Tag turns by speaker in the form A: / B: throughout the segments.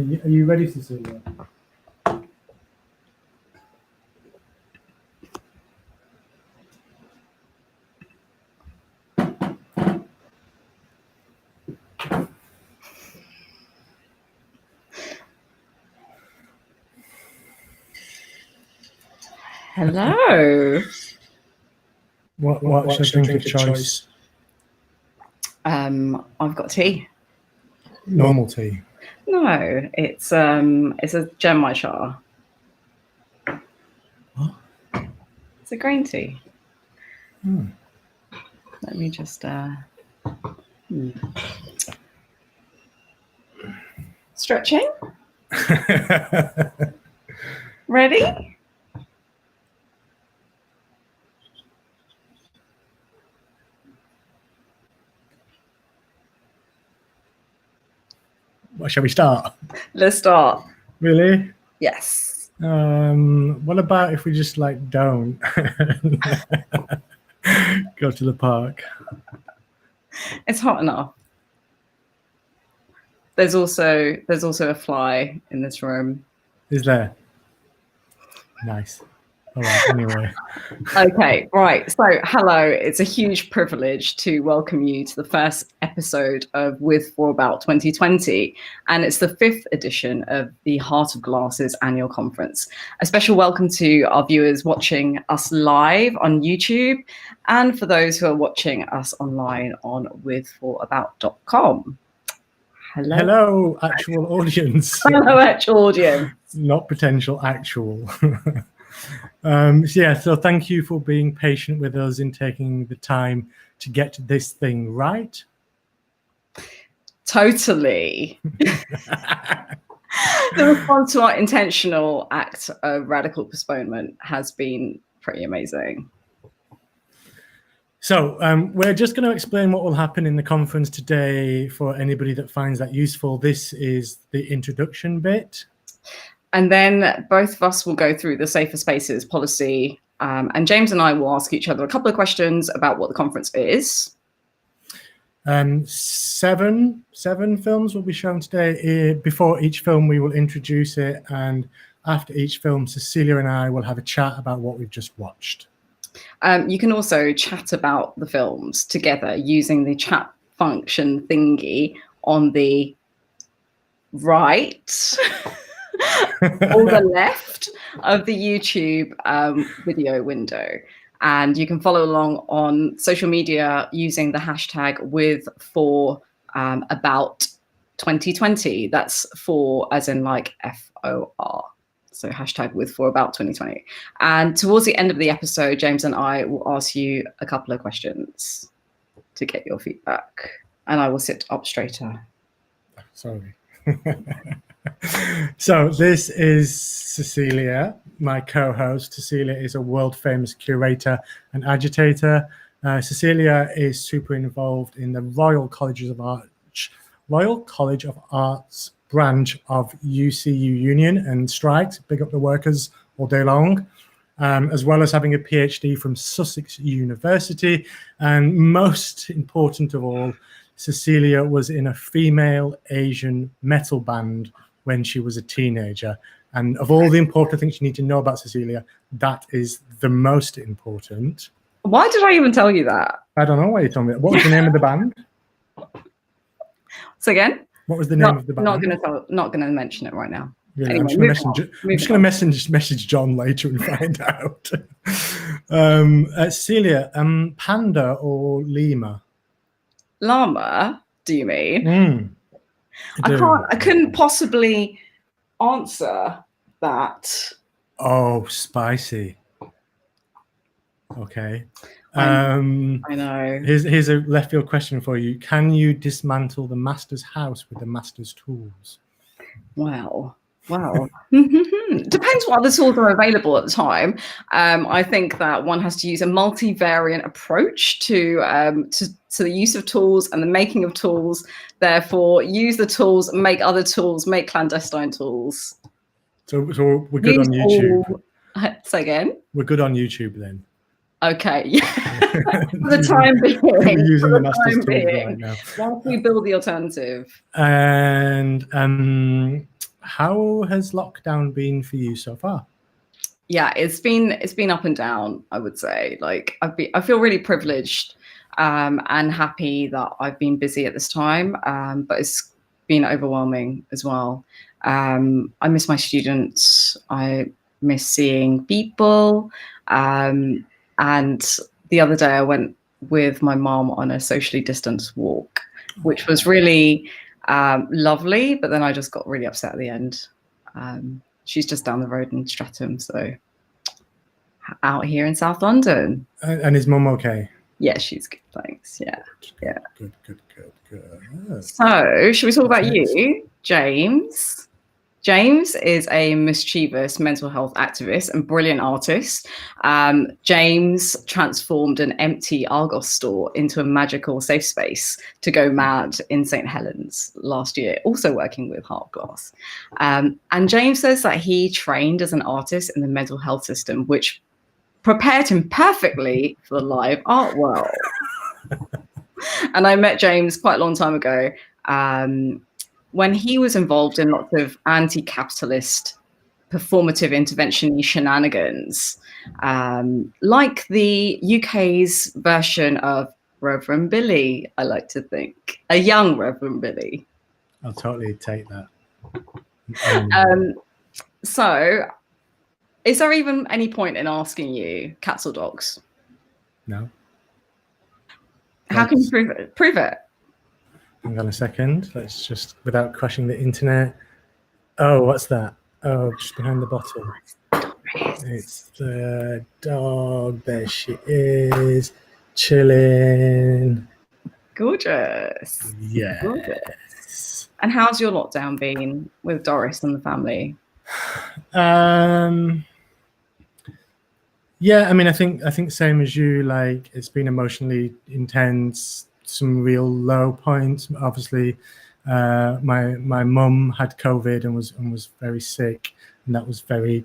A: Are you ready, Cecilia?
B: Hello.
A: What should I drink of choice?
B: I've got tea.
A: Normal tea.
B: No, it's a Genmaicha.
A: What?
B: It's a green tea.
A: Hmm.
B: Let me just stretching. Ready?
A: What shall we start?
B: Let's start.
A: Really?
B: Yes.
A: What about if we just don't go to the park?
B: It's hot enough. There's also a fly in this room.
A: Is there? Nice. All right, anyway.
B: Okay, right. So, hello. It's a huge privilege to welcome you to the first episode of With For About 2020. And it's the 5th edition of the Heart of Glasses annual conference. A special welcome to our viewers watching us live on YouTube and for those who are watching us online on withforabout.com. Hello.
A: Hello, actual audience.
B: Hello, actual audience.
A: Not potential, actual. So thank you for being patient with us in taking the time to get this thing right.
B: Totally. The response to our intentional act of radical postponement has been pretty amazing.
A: So we're just going to explain what will happen in the conference today for anybody that finds that useful. This is the introduction bit.
B: And then both of us will go through the Safer Spaces policy, and James and I will ask each other a couple of questions about what the conference is.
A: 7 films will be shown today. Before each film, we will introduce it, and after each film, Cecilia and I will have a chat about what we've just watched.
B: You can also chat about the films together using the chat function thingy on the right or the left of the YouTube video window. And you can follow along on social media using the hashtag WithForAbout2020. That's for as in like FOR. So hashtag WithForAbout2020. And towards the end of the episode, James and I will ask you a couple of questions to get your feedback. And I will sit up straighter.
A: Sorry. So this is Cecilia, my co-host. Cecilia is a world-famous curator and agitator. Cecilia is super involved in the Royal College of Arts branch of UCU Union and strikes. Big up the workers all day long. As well as having a PhD from Sussex University. And most important of all, Cecilia was in a female Asian metal band when she was a teenager. And of all the important things you need to know about Cecilia, that is the most important.
B: Why did I even tell you that?
A: I don't know why you told me that. What was the name of the band?
B: So again?
A: What was the name of the band?
B: Not gonna mention it right now.
A: Yeah,
B: anyway,
A: I'm just going to message John later and find out. Cecilia, panda or lemur?
B: Llama, do you mean? I couldn't possibly answer that.
A: Oh, spicy. Okay.
B: I know.
A: Here's a left field question for you. Can you dismantle the master's house with the master's tools?
B: Well, depends what other tools are available at the time. I think that one has to use a multivariant approach to the use of tools and the making of tools. Therefore, use the tools, make other tools, make clandestine tools.
A: So we're good on YouTube.
B: Say again?
A: We're good on YouTube then.
B: Okay. For the time being.
A: We're using the master's tools right now.
B: Once we build the alternative.
A: And how has lockdown been for you so far?
B: Yeah, it's been up and down, I would say. Like I feel really privileged and happy that I've been busy at this time, but it's been overwhelming as well. I miss my students. I miss seeing people. And the other day I went with my mom on a socially distanced walk, which was really lovely, but then I just got really upset at the end. She's just down the road in Streatham, so out here in South London.
A: And is mum okay?
B: Yeah, she's good, thanks. Yeah.
A: Good.
B: So, should we talk about
A: Next.
B: you, James? James is a mischievous mental health activist and brilliant artist. James transformed an empty Argos store into a magical safe space to go mad in St. Helens last year, also working with Heart of Glass. And James says that he trained as an artist in the mental health system, which prepared him perfectly for the live art world. And I met James quite a long time ago. When he was involved in lots of anti-capitalist performative intervention shenanigans, like the UK's version of Reverend Billy, I like to think, a young Reverend Billy.
A: I'll totally take that.
B: So, is there even any point in asking you, cats or dogs?
A: No.
B: How can you prove it? Prove it.
A: Hang on a second. Let's just, without crashing the internet. Oh, what's that? Oh, just behind the bottle. It's the dog. There she is, chilling.
B: Gorgeous.
A: Yeah.
B: Gorgeous. And how's your lockdown been with Doris and the family?
A: Yeah, I mean, I think same as you. Like, it's been emotionally intense. Some real low points. Obviously, my mum had COVID and was very sick, and that was very.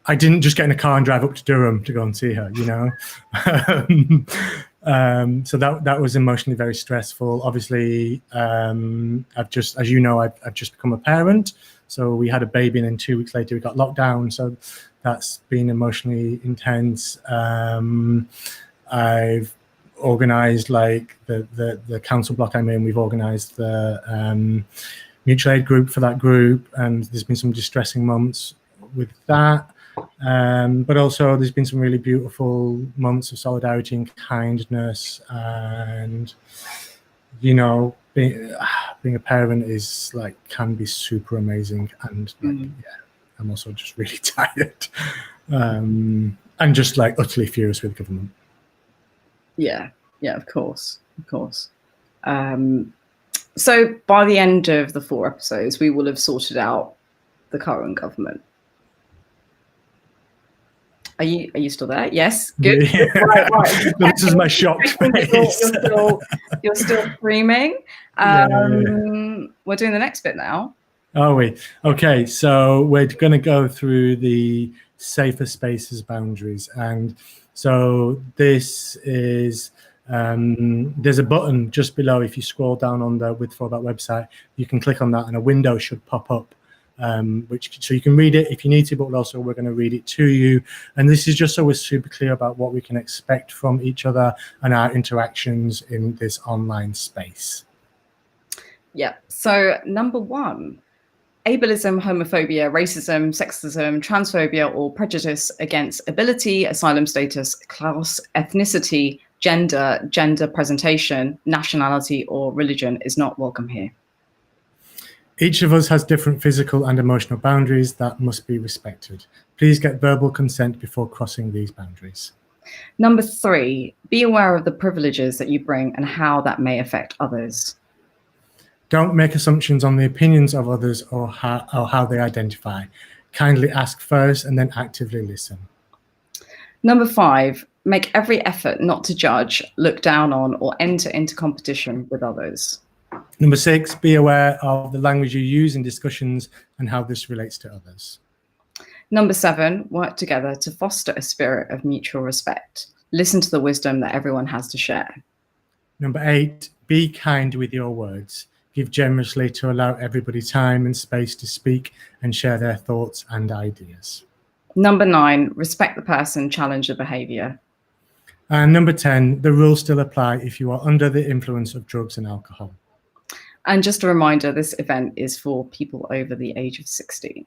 A: I didn't just get in a car and drive up to Durham to go and see her, you know. So that was emotionally very stressful. Obviously, I've just, as you know, I've just become a parent. So we had a baby, and then 2 weeks later we got locked down. So that's been emotionally intense. I've organized, like, the council block I'm in, we've organized the mutual aid group for that group, and there's been some distressing moments with that. But also there's been some really beautiful moments of solidarity and kindness, and, you know, being a parent is like, can be super amazing, and like, yeah, I'm also just really tired, and just like utterly furious with government.
B: Yeah, of course. So by the end of the 4 episodes, we will have sorted out the current government. Are you still there? Yes, good.
A: Yeah.
B: Right.
A: This is my shocked face.
B: You're still screaming. We're doing the next bit now.
A: Are we? Okay, so we're going to go through the safer spaces boundaries, and so this is there's a button just below. If you scroll down on the With For About website, you can click on that, and a window should pop up. So you can read it if you need to, but also we're going to read it to you. And this is just so we're super clear about what we can expect from each other and our interactions in this online space.
B: Yeah. So number 1, ableism, homophobia, racism, sexism, transphobia, or prejudice against ability, asylum status, class, ethnicity, gender presentation, nationality, or religion is not welcome here.
A: Each of us has different physical and emotional boundaries that must be respected. Please get verbal consent before crossing these boundaries.
B: Number 3, be aware of the privileges that you bring and how that may affect others.
A: Don't make assumptions on the opinions of others or how they identify. Kindly ask first and then actively listen.
B: Number 5, make every effort not to judge, look down on, or enter into competition with others.
A: Number 6, be aware of the language you use in discussions and how this relates to others.
B: Number 7, work together to foster a spirit of mutual respect. Listen to the wisdom that everyone has to share.
A: Number 8, be kind with your words. give generously to allow everybody time and space to speak and share their thoughts and ideas.
B: Number 9, respect the person, challenge the behavior.
A: And number 10, the rules still apply if you are under the influence of drugs and alcohol.
B: And just a reminder, this event is for people over the age of 16.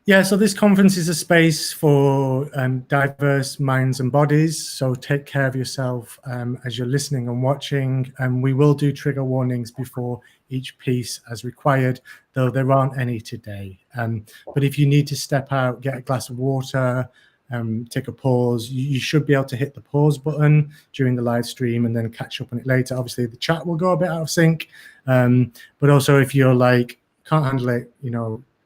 A: Yeah, so this conference is a space for diverse minds and bodies. So take care of yourself as you're listening and watching. And we will do trigger warnings before each piece as required, though there aren't any today. But if you need to step out, get a glass of water, take a pause, you should be able to hit the pause button during the live stream and then catch up on it later. Obviously, the chat will go a bit out of sync. But also if you're like, can't handle it,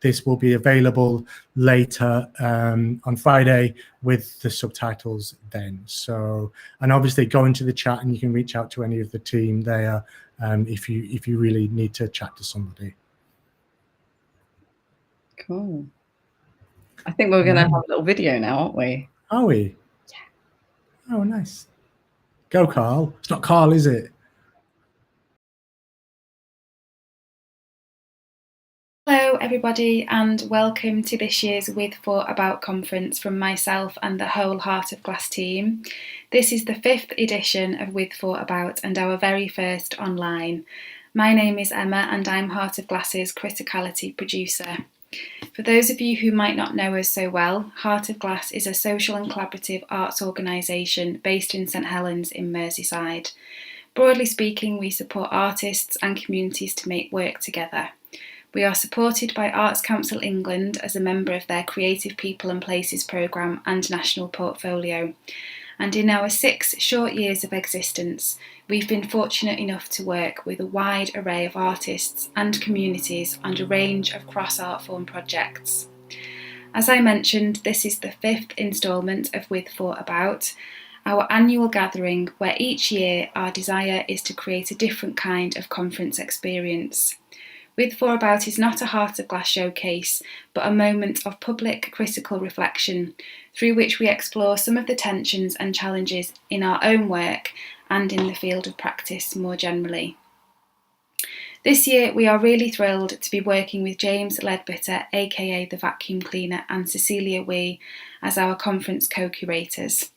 A: this will be available later on Friday with the subtitles then. So, and obviously go into the chat and you can reach out to any of the team there if you really need to chat to somebody.
B: Cool. I think we're going to have a little video now, aren't we?
A: Are we? Yeah. Oh, nice. Go, Carl. It's not Carl, is it?
C: Hello everybody and welcome to this year's With For About conference from myself and the whole Heart of Glass team. This is the 5th edition of With For About and our very first online. My name is Emma and I'm Heart of Glass's Criticality producer. For those of you who might not know us so well, Heart of Glass is a social and collaborative arts organisation based in St Helens in Merseyside. Broadly speaking, we support artists and communities to make work together. We are supported by Arts Council England as a member of their Creative People and Places programme and national portfolio. And in our 6 short years of existence, we've been fortunate enough to work with a wide array of artists and communities on a range of cross-art form projects. As I mentioned, this is the 5th instalment of With For About, our annual gathering where each year our desire is to create a different kind of conference experience. With For About is not a Heart of Glass showcase, but a moment of public critical reflection through which we explore some of the tensions and challenges in our own work and in the field of practice more generally. This year we are really thrilled to be working with James Ledbetter, aka The Vacuum Cleaner, and Cecilia Wee as our conference co-curators.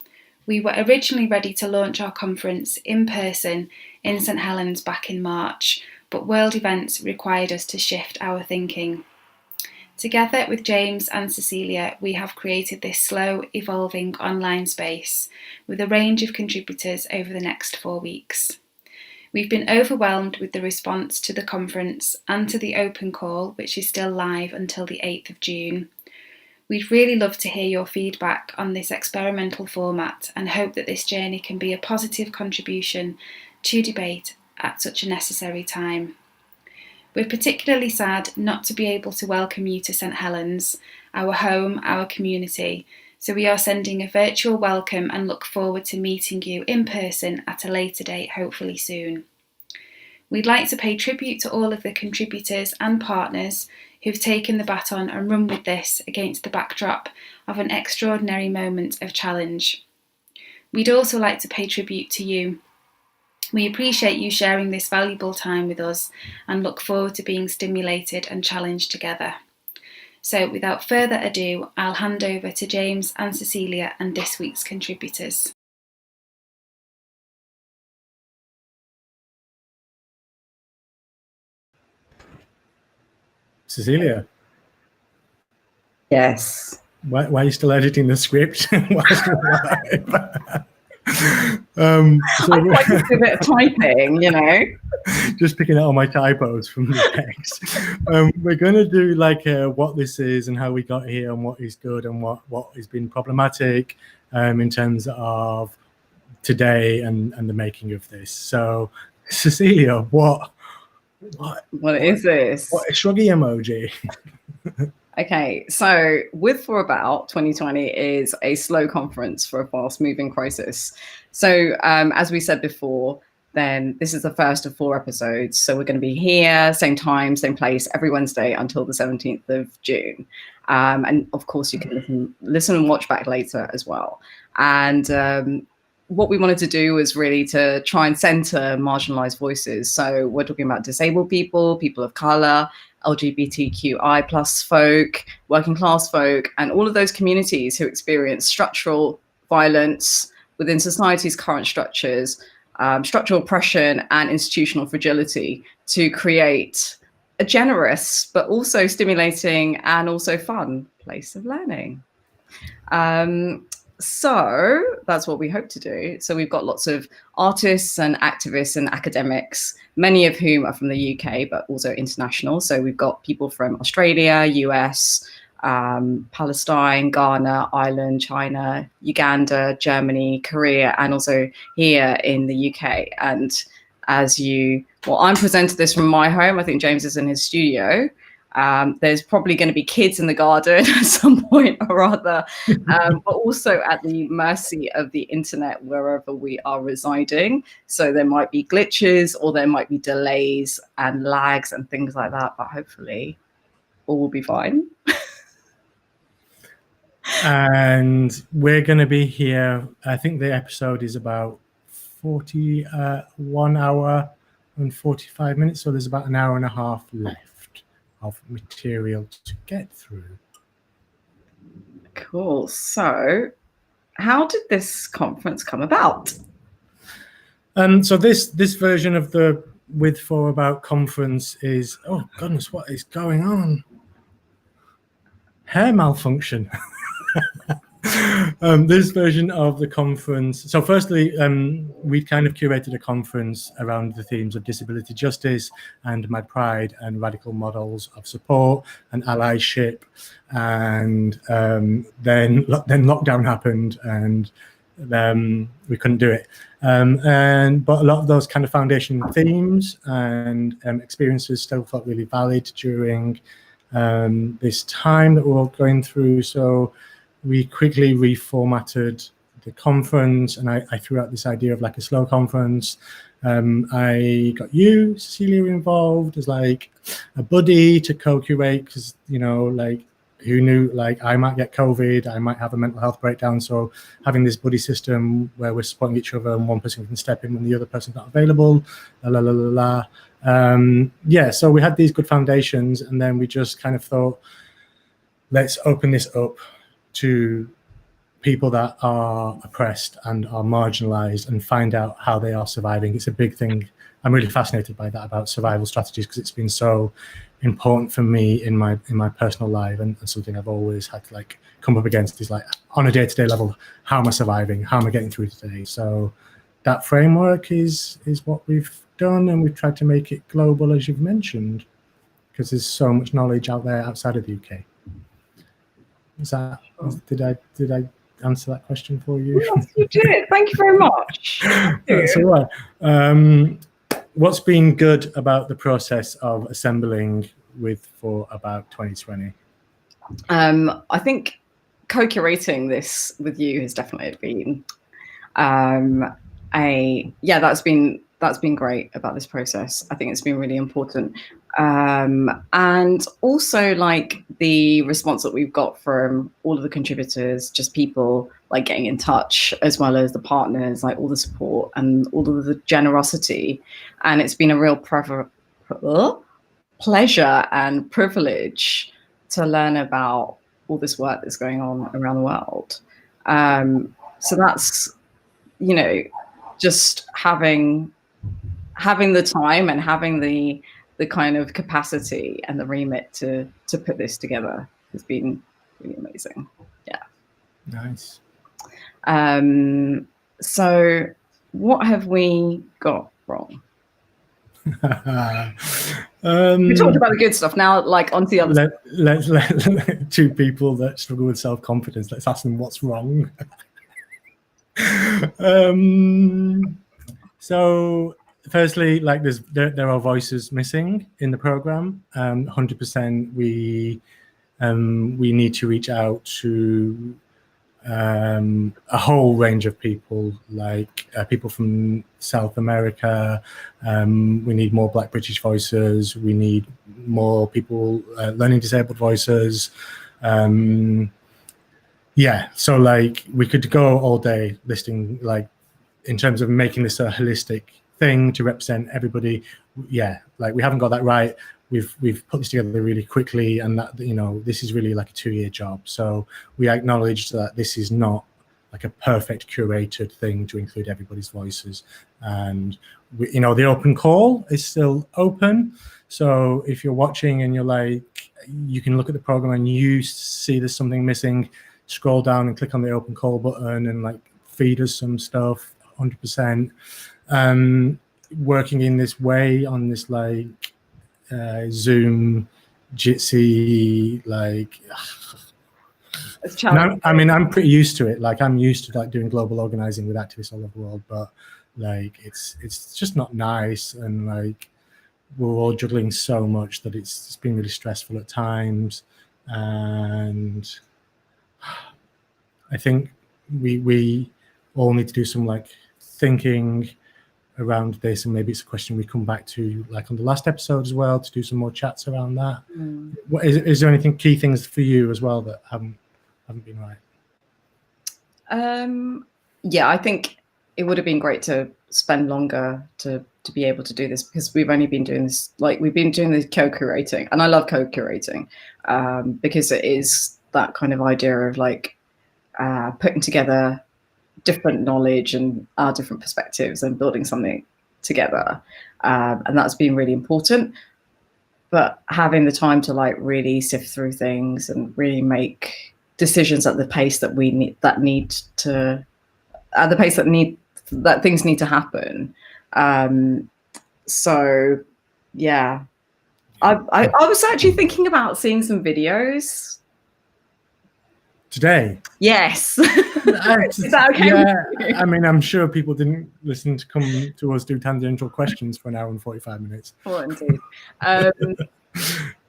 C: We were originally ready to launch our conference in person in St Helens back in March, but world events required us to shift our thinking. Together with James and Cecilia, we have created this slow, evolving online space with a range of contributors over the next 4 weeks. We've been overwhelmed with the response to the conference and to the open call, which is still live until the 8th of June. We'd really love to hear your feedback on this experimental format and hope that this journey can be a positive contribution to debate at such a necessary time. We're particularly sad not to be able to welcome you to St Helens, our home, our community, so we are sending a virtual welcome and look forward to meeting you in person at a later date, hopefully soon. We'd like to pay tribute to all of the contributors and partners who've taken the baton and run with this against the backdrop of an extraordinary moment of challenge. We'd also like to pay tribute to you. We appreciate you sharing this valuable time with us and look forward to being stimulated and challenged together. So without further ado, I'll hand over to James and Cecilia and this week's contributors.
A: Cecilia?
B: Yes.
A: Why are you still editing the script? Whilst we're live?
B: I like to do a bit of typing,
A: Just picking out all my typos from the text. We're going to do like what this is and how we got here and what is good and what has been problematic in terms of today and the making of this. So, Cecilia, what
B: is this?
A: What a shruggy emoji.
B: Okay, so With For About 2020 is a slow conference for a fast-moving crisis. So as we said before, then this is the first of 4 episodes. So we're going to be here, same time, same place, every Wednesday until the 17th of June. And of course, you can listen and watch back later as well. And what we wanted to do was really to try and center marginalized voices. So we're talking about disabled people, people of color, LGBTQI plus folk, working class folk, and all of those communities who experience structural violence within society's current structures, structural oppression and institutional fragility, to create a generous but also stimulating and also fun place of learning. So that's what we hope to do. So we've got lots of artists and activists and academics, many of whom are from the UK, but also international. So we've got people from Australia, US, Palestine, Ghana, Ireland, China, Uganda, Germany, Korea, and also here in the UK. And I'm presenting this from my home. I think James is in his studio. There's probably going to be kids in the garden at some point or other, but also at the mercy of the internet wherever we are residing. So there might be glitches or there might be delays and lags and things like that, but hopefully all will be fine.
A: And we're going to be here. I think the episode is about 1 hour and 45 minutes. So there's about an hour and a half left of material to get through.
B: Cool. So how did this conference come about?
A: So this version of the With For About conference is, oh goodness, what is going on? Hair malfunction. This version of the conference. So firstly, we kind of curated a conference around the themes of disability justice and Mad Pride and radical models of support and allyship. And then lockdown happened and we couldn't do it. But a lot of those kind of foundation themes and experiences still felt really valid during this time that we're all going through. So we quickly reformatted the conference, and I threw out this idea of like a slow conference. I got you, Cecilia, involved as like a buddy to co-curate, because, you know, like, who knew, like, I might get COVID, I might have a mental health breakdown. So having this buddy system where we're supporting each other and one person can step in when the other person's not available, yeah, so we had these good foundations, and then we just kind of thought, let's open this up to people that are oppressed and are marginalized and find out how they are surviving. It's a big thing. I'm really fascinated by that, about survival strategies, because it's been so important for me in my personal life, and something I've always had to like come up against is like, on a day-to-day level, how am I surviving? How am I getting through today? So that framework is what we've done, and we've tried to make it global, as you've mentioned, because there's so much knowledge out there outside of the UK. Did I answer that question for you?
B: Yes, you did. Thank you very much.
A: That's all right. What's been good about the process of assembling With For About 2020?
B: I think co-curating this with you has definitely been that's been great about this process. I think it's been really important. And also like the response that we've got from all of the contributors, just people like getting in touch, as well as the partners, like all the support and all of the generosity. And it's been a real pleasure and privilege to learn about all this work that's going on around the world. So that's, you know, just having the time and having the kind of capacity and the remit to put this together has been really amazing. Yeah.
A: Nice.
B: So what have we got wrong? We talked about the good stuff. Now, like, onto the other stuff.
A: Let's two people that struggle with self-confidence, let's ask them what's wrong. So firstly, like, there are voices missing in the program. 100% we need to reach out to a whole range of people, like people from South America. We need more Black British voices. We need more people learning disabled voices. Yeah, so like we could go all day listing like in terms of making this a holistic thing to represent everybody, yeah, like we haven't got that right. We've put this together really quickly, and that, you know, this is really like a 2-year job. So we acknowledge that this is not like a perfect curated thing to include everybody's voices. And we, you know, the open call is still open. So if you're watching and you're like, you can look at the program and you see there's something missing, scroll down and click on the open call button and like feed us some stuff. 100%. Working in this way on this like Zoom, Jitsi, like. I'm pretty used to it. Like I'm used to like doing global organizing with activists all over the world, but like it's just not nice, and like we're all juggling so much that it's been really stressful at times. And I think we all need to do some like thinking around this, and maybe it's a question we come back to like on the last episode as well, to do some more chats around that. What is there anything, key things for you as well that haven't been right?
B: Yeah, I think it would have been great to spend longer to be able to do this, because we've only been doing this, like we've been doing the co-curating, and I love co-curating because it is that kind of idea of like putting together different knowledge and our different perspectives and building something together, and that's been really important. But having the time to like really sift through things and really make decisions at the pace that we need, that things need to happen. So yeah, I was actually thinking about seeing some videos
A: today.
B: Yes. Is that okay?
A: Yeah, I mean, I'm sure people didn't listen to come to us do tangential questions for an hour and 45 minutes.
B: Oh, indeed.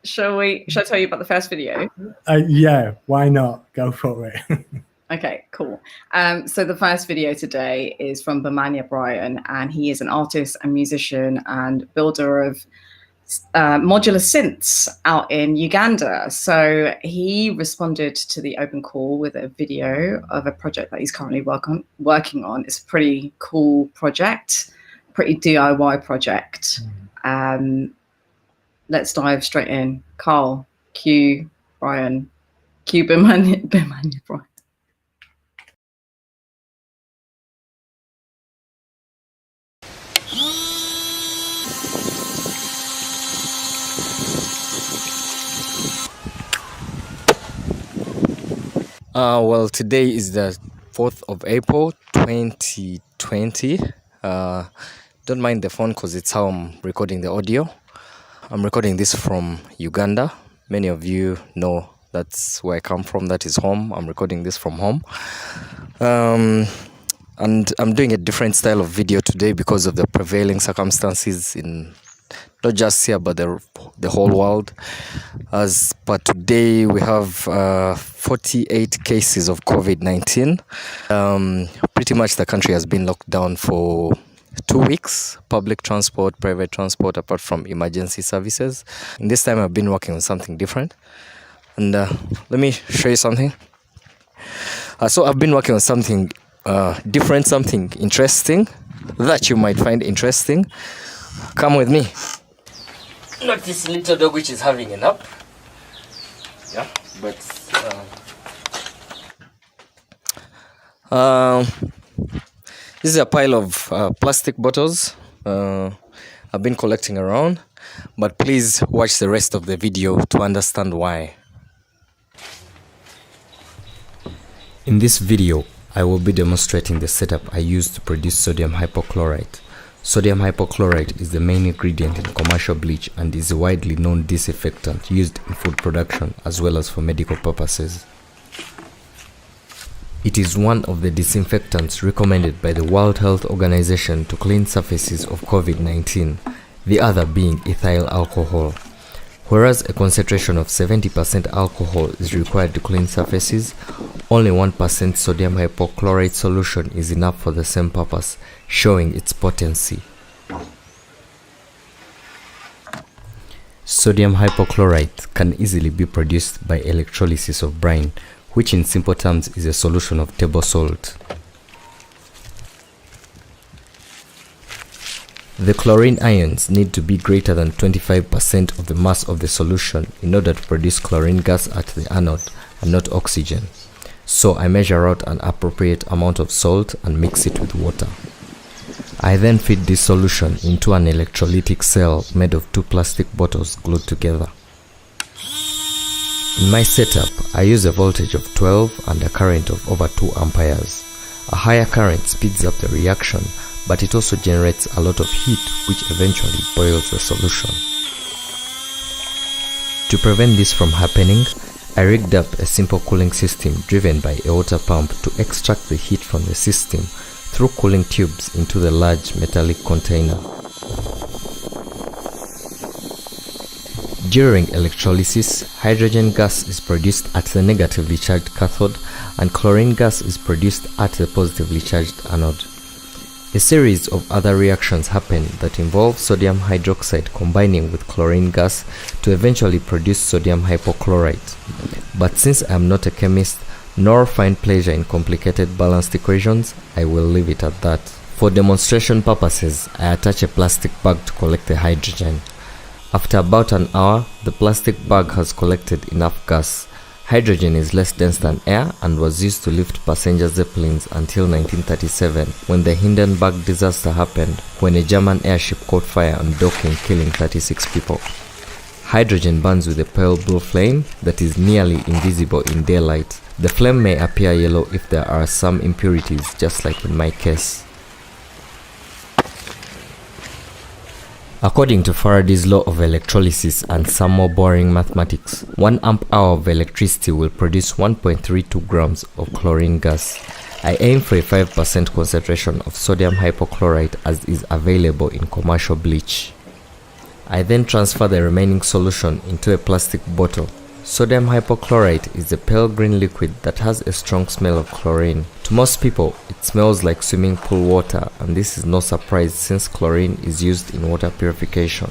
B: Shall I tell you about the first video?
A: Yeah, why not? Go for it.
B: Okay, cool. So the first video today is from Bamanya Brian, and he is an artist and musician and builder of modular synths out in Uganda. So he responded to the open call with a video of a project that he's currently working on. It's a pretty cool project, pretty DIY project. Let's dive straight in. Carl, cue Brian, cue Bamanya Brian.
D: Well, today is the 4th of April 2020. Don't mind the phone because it's how I'm recording the audio. I'm recording this from Uganda. Many of you know that's where I come from. That is home. I'm recording this from home. And I'm doing a different style of video today because of the prevailing circumstances in not just here but the whole world. But today we have 48 cases of COVID-19. Pretty much the country has been locked down for 2 weeks. Public transport, private transport, apart from emergency services. And this time I've been working on something different. And let me show you something. So I've been working on something different, something interesting that you might find interesting. Come with me. Not this little dog which is having a nap. Yeah, but this is a pile of plastic bottles I've been collecting around, but please watch the rest of the video to understand why. In this video, I will be demonstrating the setup I used to produce sodium hypochlorite. Sodium hypochlorite is the main ingredient in commercial bleach and is a widely known disinfectant used in food production as well as for medical purposes. It is one of the disinfectants recommended by the World Health Organization to clean surfaces of COVID-19, the other being ethyl alcohol. Whereas a concentration of 70% alcohol is required to clean surfaces, only 1% sodium hypochlorite solution is enough for the same purpose, showing its potency. Sodium hypochlorite can easily be produced by electrolysis of brine, which in simple terms is a solution of table salt. The chlorine ions need to be greater than 25% of the mass of the solution in order to produce chlorine gas at the anode and not oxygen. So I measure out an appropriate amount of salt and mix it with water. I then feed this solution into an electrolytic cell made of 2 plastic bottles glued together. In my setup, I use a voltage of 12 and a current of over 2 amperes. A higher current speeds up the reaction, but it also generates a lot of heat which eventually boils the solution. To prevent this from happening, I rigged up a simple cooling system driven by a water pump to extract the heat from the system through cooling tubes into the large metallic container. During electrolysis, hydrogen gas is produced at the negatively charged cathode and chlorine gas is produced at the positively charged anode. A series of other reactions happen that involve sodium hydroxide combining with chlorine gas to eventually produce sodium hypochlorite. But since I am not a chemist nor find pleasure in complicated balanced equations, I will leave it at that. For demonstration purposes, I attach a plastic bag to collect the hydrogen. After about an hour, the plastic bag has collected enough gas. Hydrogen is less dense than air and was used to lift passenger zeppelins until 1937 when the Hindenburg disaster happened when a German airship caught fire on docking, killing 36 people. Hydrogen burns with a pale blue flame that is nearly invisible in daylight. The flame may appear yellow if there are some impurities, just like in my case. According to Faraday's law of electrolysis and some more boring mathematics, 1 amp hour of electricity will produce 1.32 grams of chlorine gas. I aim for a 5% concentration of sodium hypochlorite as is available in commercial bleach. I then transfer the remaining solution into a plastic bottle. Sodium hypochlorite is a pale green liquid that has a strong smell of chlorine. To most people, it smells like swimming pool water, and this is no surprise since chlorine is used in water purification.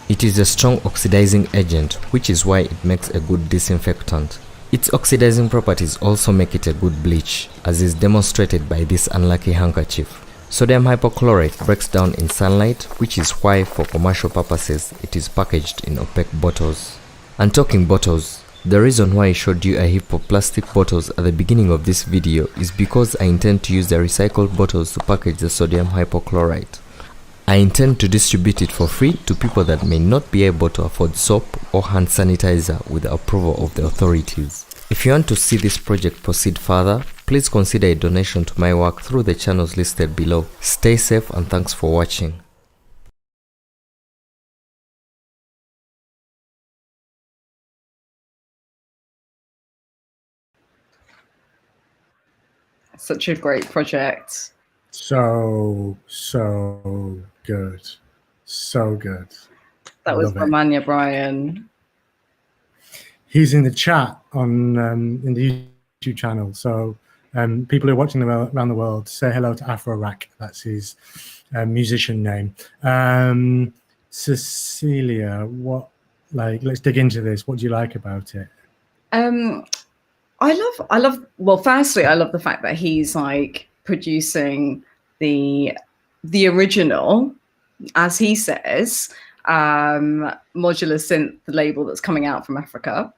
D: It is a strong oxidizing agent, which is why it makes a good disinfectant. Its oxidizing properties also make it a good bleach, as is demonstrated by this unlucky handkerchief. Sodium hypochlorite breaks down in sunlight, which is why for commercial purposes it is packaged in opaque bottles. And talking bottles, the reason why I showed you a heap of plastic bottles at the beginning of this video is because I intend to use the recycled bottles to package the sodium hypochlorite. I intend to distribute it for free to people that may not be able to afford soap or hand sanitizer with the approval of the authorities. If you want to see this project proceed further, please consider a donation to my work through the channels listed below. Stay safe and thanks for watching.
B: Such a great project.
A: So good. So good.
B: That was
A: Love it.
B: Romania Brian.
A: He's in the chat on in the YouTube channel. So people who are watching around the world, say hello to Afro Rack. That's his musician name. Cecilia, let's dig into this. What do you like about it?
B: I love well, firstly, I love the fact that he's like producing the original, as he says, modular synth label that's coming out from Africa.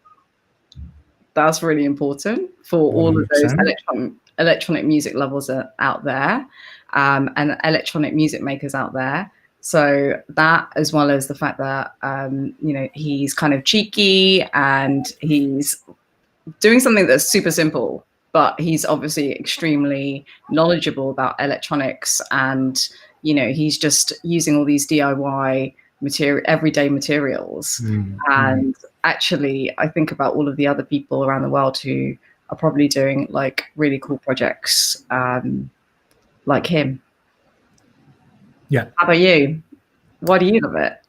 B: That's really important for all of those
A: 100%.
B: electronic music lovers out there, and electronic music makers out there. So that, as well as the fact that he's kind of cheeky and he's doing something that's super simple, but he's obviously extremely knowledgeable about electronics, and he's just using all these DIY everyday materials. And actually, I think about all of the other people around the world who are probably doing like really cool projects like him.
A: Yeah.
B: How about you? Why do you love it?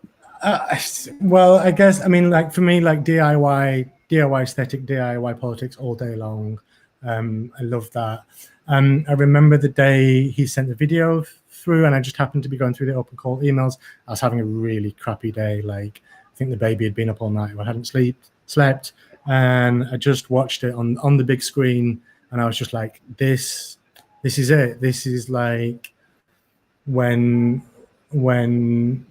A: Well, I guess, like for me, like DIY aesthetic, DIY politics all day long. I love that. I remember the day he sent the video through, and I just happened to be going through the open call emails. I was having a really crappy day. Like, I think the baby had been up all night. I hadn't slept, and I just watched it on the big screen, and I was just like, this is it. This is like when when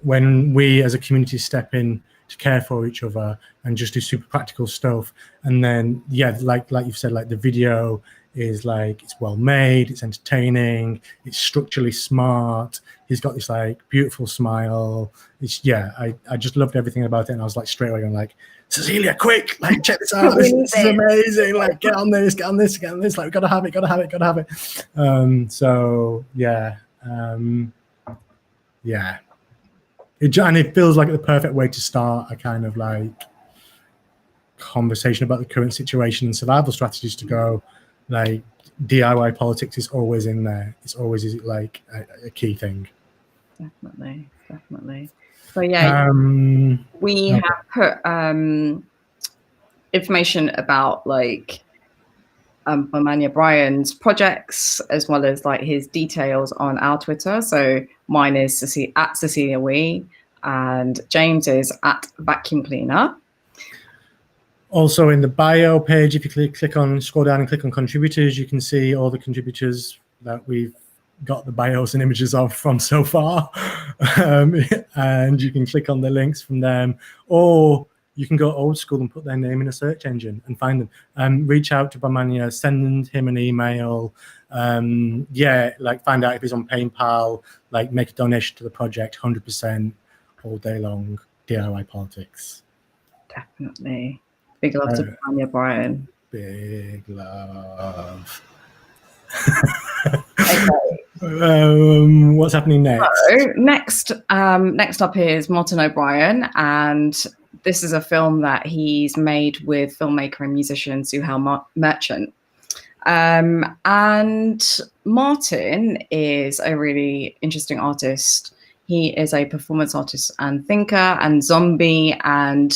A: we as a community step in to care for each other and just do super practical stuff. And then, yeah, like you've said, like the video is like, it's well made, it's entertaining, it's structurally smart. He's got this like beautiful smile. It's, yeah, I just loved everything about it. And I was like straight away going like, Cecilia, quick, like check this out. This is amazing. Like get on this. Like we gotta have it. So yeah. Yeah. And it feels like the perfect way to start a kind of like conversation about the current situation and survival strategies to go like DIY politics is always in there. It's always like a key thing.
B: Definitely. So yeah, we have put information about like Bamanya Brian's projects as well as like his details on our Twitter. So mine is at Cecilia Wee and James is at Vacuum Cleaner.
A: Also in the bio page, if you scroll down and click on contributors, you can see all the contributors that we've got the bios and images of from so far. And you can click on the links from them, or you can go old school and put their name in a search engine and find them. Reach out to Bamanya, send him an email. Yeah, like find out if he's on PayPal, like make a donation to the project, 100% all day long, DIY politics.
B: Definitely. Big love to Bamanya Brian.
A: Big love.
B: Okay.
A: What's happening next?
B: So next up is Martin O'Brien, and this is a film that he's made with filmmaker and musician Suhail Merchant. And Martin is a really interesting artist. He is a performance artist and thinker and zombie and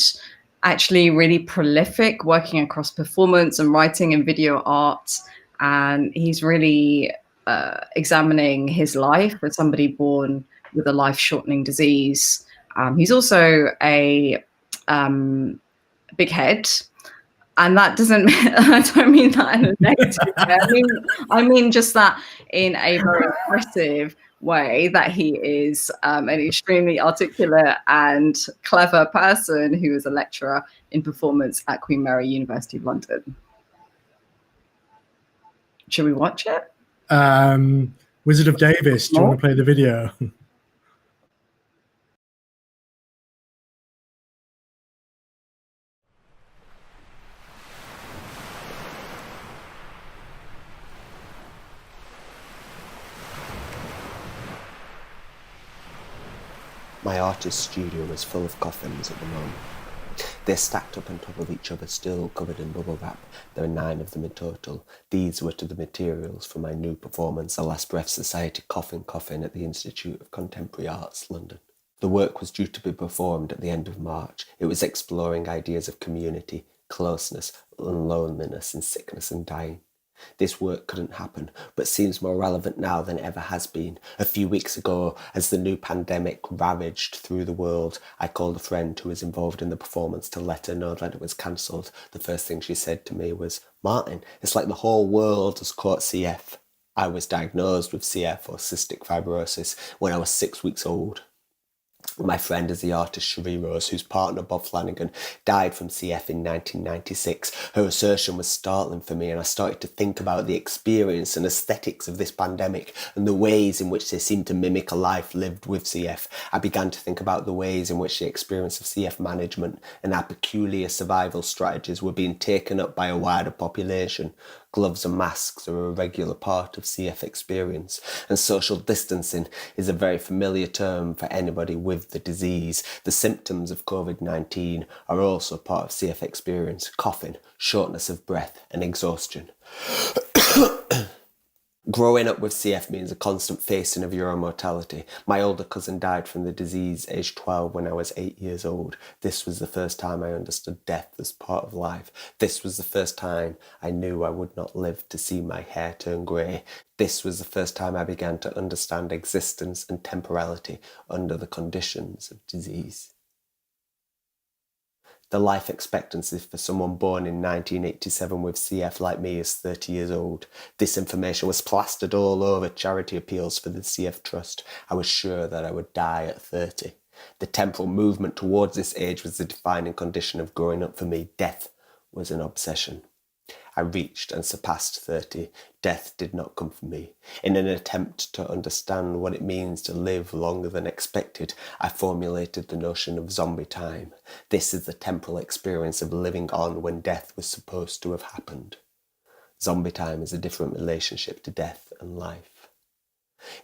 B: actually really prolific, working across performance and writing and video art. And he's really examining his life as somebody born with a life-shortening disease. He's also a big head, and that doesn't I don't mean that in a negative way. I mean just that in a very impressive way, that he is an extremely articulate and clever person who is a lecturer in performance at Queen Mary University of London. Should we watch it?
A: Wizard of Davis, do you want to play the video?
E: My artist's studio is full of coffins at the moment. They're stacked up on top of each other, still covered in bubble wrap. There are 9 of them in total. These were to the materials for my new performance, A Last Breath Society Coffin at the Institute of Contemporary Arts, London. The work was due to be performed at the end of March. It was exploring ideas of community, closeness, and loneliness, and sickness and dying. This work couldn't happen, but seems more relevant now than ever has been. A few weeks ago, as the new pandemic ravaged through the world, I called a friend who was involved in the performance to let her know that it was cancelled. The first thing she said to me was, "Martin, it's like the whole world has caught CF." I was diagnosed with CF, or cystic fibrosis, when I was 6 weeks old. My friend is the artist Cherie Rose, whose partner Bob Flanagan died from CF in 1996. Her assertion was startling for me, and I started to think about the experience and aesthetics of this pandemic and the ways in which they seem to mimic a life lived with CF. I began to think about the ways in which the experience of CF management and our peculiar survival strategies were being taken up by a wider population. Gloves and masks are a regular part of CF experience, and social distancing is a very familiar term for anybody with the disease. The symptoms of COVID-19 are also part of CF experience: coughing, shortness of breath, and exhaustion. Growing up with CF means a constant facing of your own mortality. My older cousin died from the disease aged 12 when I was 8 years old. This was the first time I understood death as part of life. This was the first time I knew I would not live to see my hair turn grey. This was the first time I began to understand existence and temporality under the conditions of disease. The life expectancy for someone born in 1987 with CF like me is 30 years old. This information was plastered all over charity appeals for the CF Trust. I was sure that I would die at 30. The temporal movement towards this age was the defining condition of growing up for me. Death was an obsession. I reached and surpassed 30. Death did not come for me. In an attempt to understand what it means to live longer than expected, I formulated the notion of zombie time. This is the temporal experience of living on when death was supposed to have happened. Zombie time is a different relationship to death and life.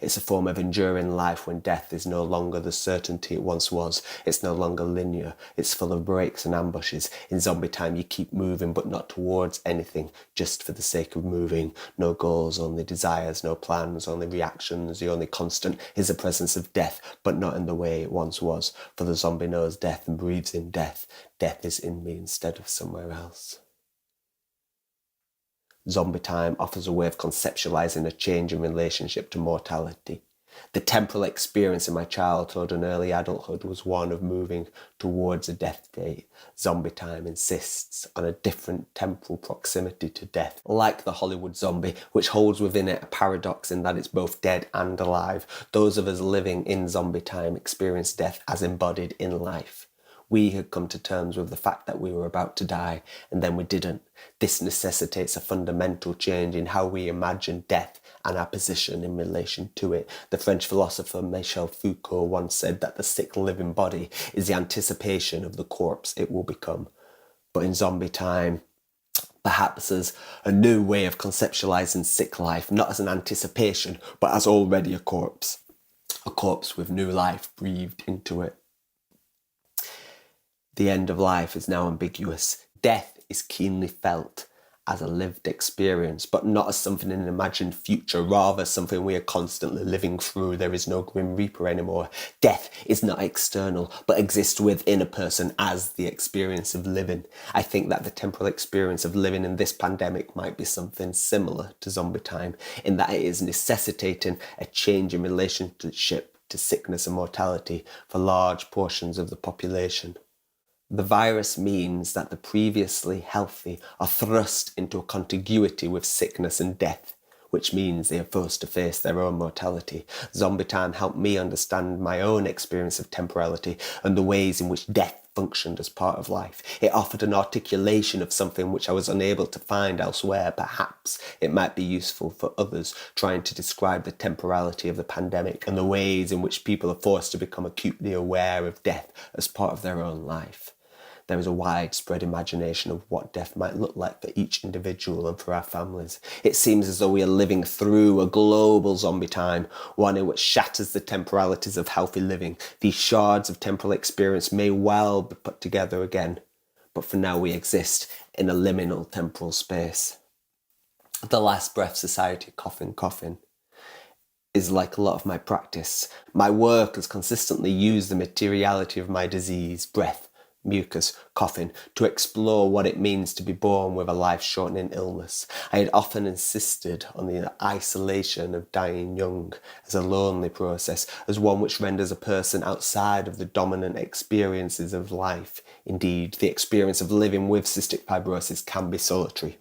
E: It's a form of enduring life when death is no longer the certainty it once was. It's no longer linear. It's full of breaks and ambushes. In zombie time, you keep moving, but not towards anything, just for the sake of moving. No goals, only desires, no plans, only reactions. The only constant is the presence of death, but not in the way it once was. For the zombie knows death and breathes in death. Death is in me instead of somewhere else. Zombie time offers a way of conceptualizing a change in relationship to mortality. The temporal experience in my childhood and early adulthood was one of moving towards a death date. Zombie time insists on a different temporal proximity to death, like the Hollywood zombie, which holds within it a paradox in that it's both dead and alive. Those of us living in zombie time experience death as embodied in life. We had come to terms with the fact that we were about to die, and then we didn't. This necessitates a fundamental change in how we imagine death and our position in relation to it. The French philosopher Michel Foucault once said that the sick living body is the anticipation of the corpse it will become. But in zombie time, perhaps as a new way of conceptualizing sick life, not as an anticipation, but as already a corpse with new life breathed into it. The end of life is now ambiguous. Death is keenly felt as a lived experience, but not as something in an imagined future, rather something we are constantly living through. There is no Grim Reaper anymore. Death is not external, but exists within a person as the experience of living. I think that the temporal experience of living in this pandemic might be something similar to zombie time, in that it is necessitating a change in relationship to sickness and mortality for large portions of the population. The virus means that the previously healthy are thrust into a contiguity with sickness and death, which means they are forced to face their own mortality. Zombie time helped me understand my own experience of temporality and the ways in which death functioned as part of life. It offered an articulation of something which I was unable to find elsewhere. Perhaps it might be useful for others trying to describe the temporality of the pandemic and the ways in which people are forced to become acutely aware of death as part of their own life. There is a widespread imagination of what death might look like for each individual and for our families. It seems as though we are living through a global zombie time, one in which shatters the temporalities of healthy living. These shards of temporal experience may well be put together again, but for now we exist in a liminal temporal space. The Last Breath Society, coffin, is like a lot of my practice. My work has consistently used the materiality of my disease, breath, mucus, coffin, to explore what it means to be born with a life-shortening illness. I had often insisted on the isolation of dying young as a lonely process, as one which renders a person outside of the dominant experiences of life. Indeed, the experience of living with cystic fibrosis can be solitary.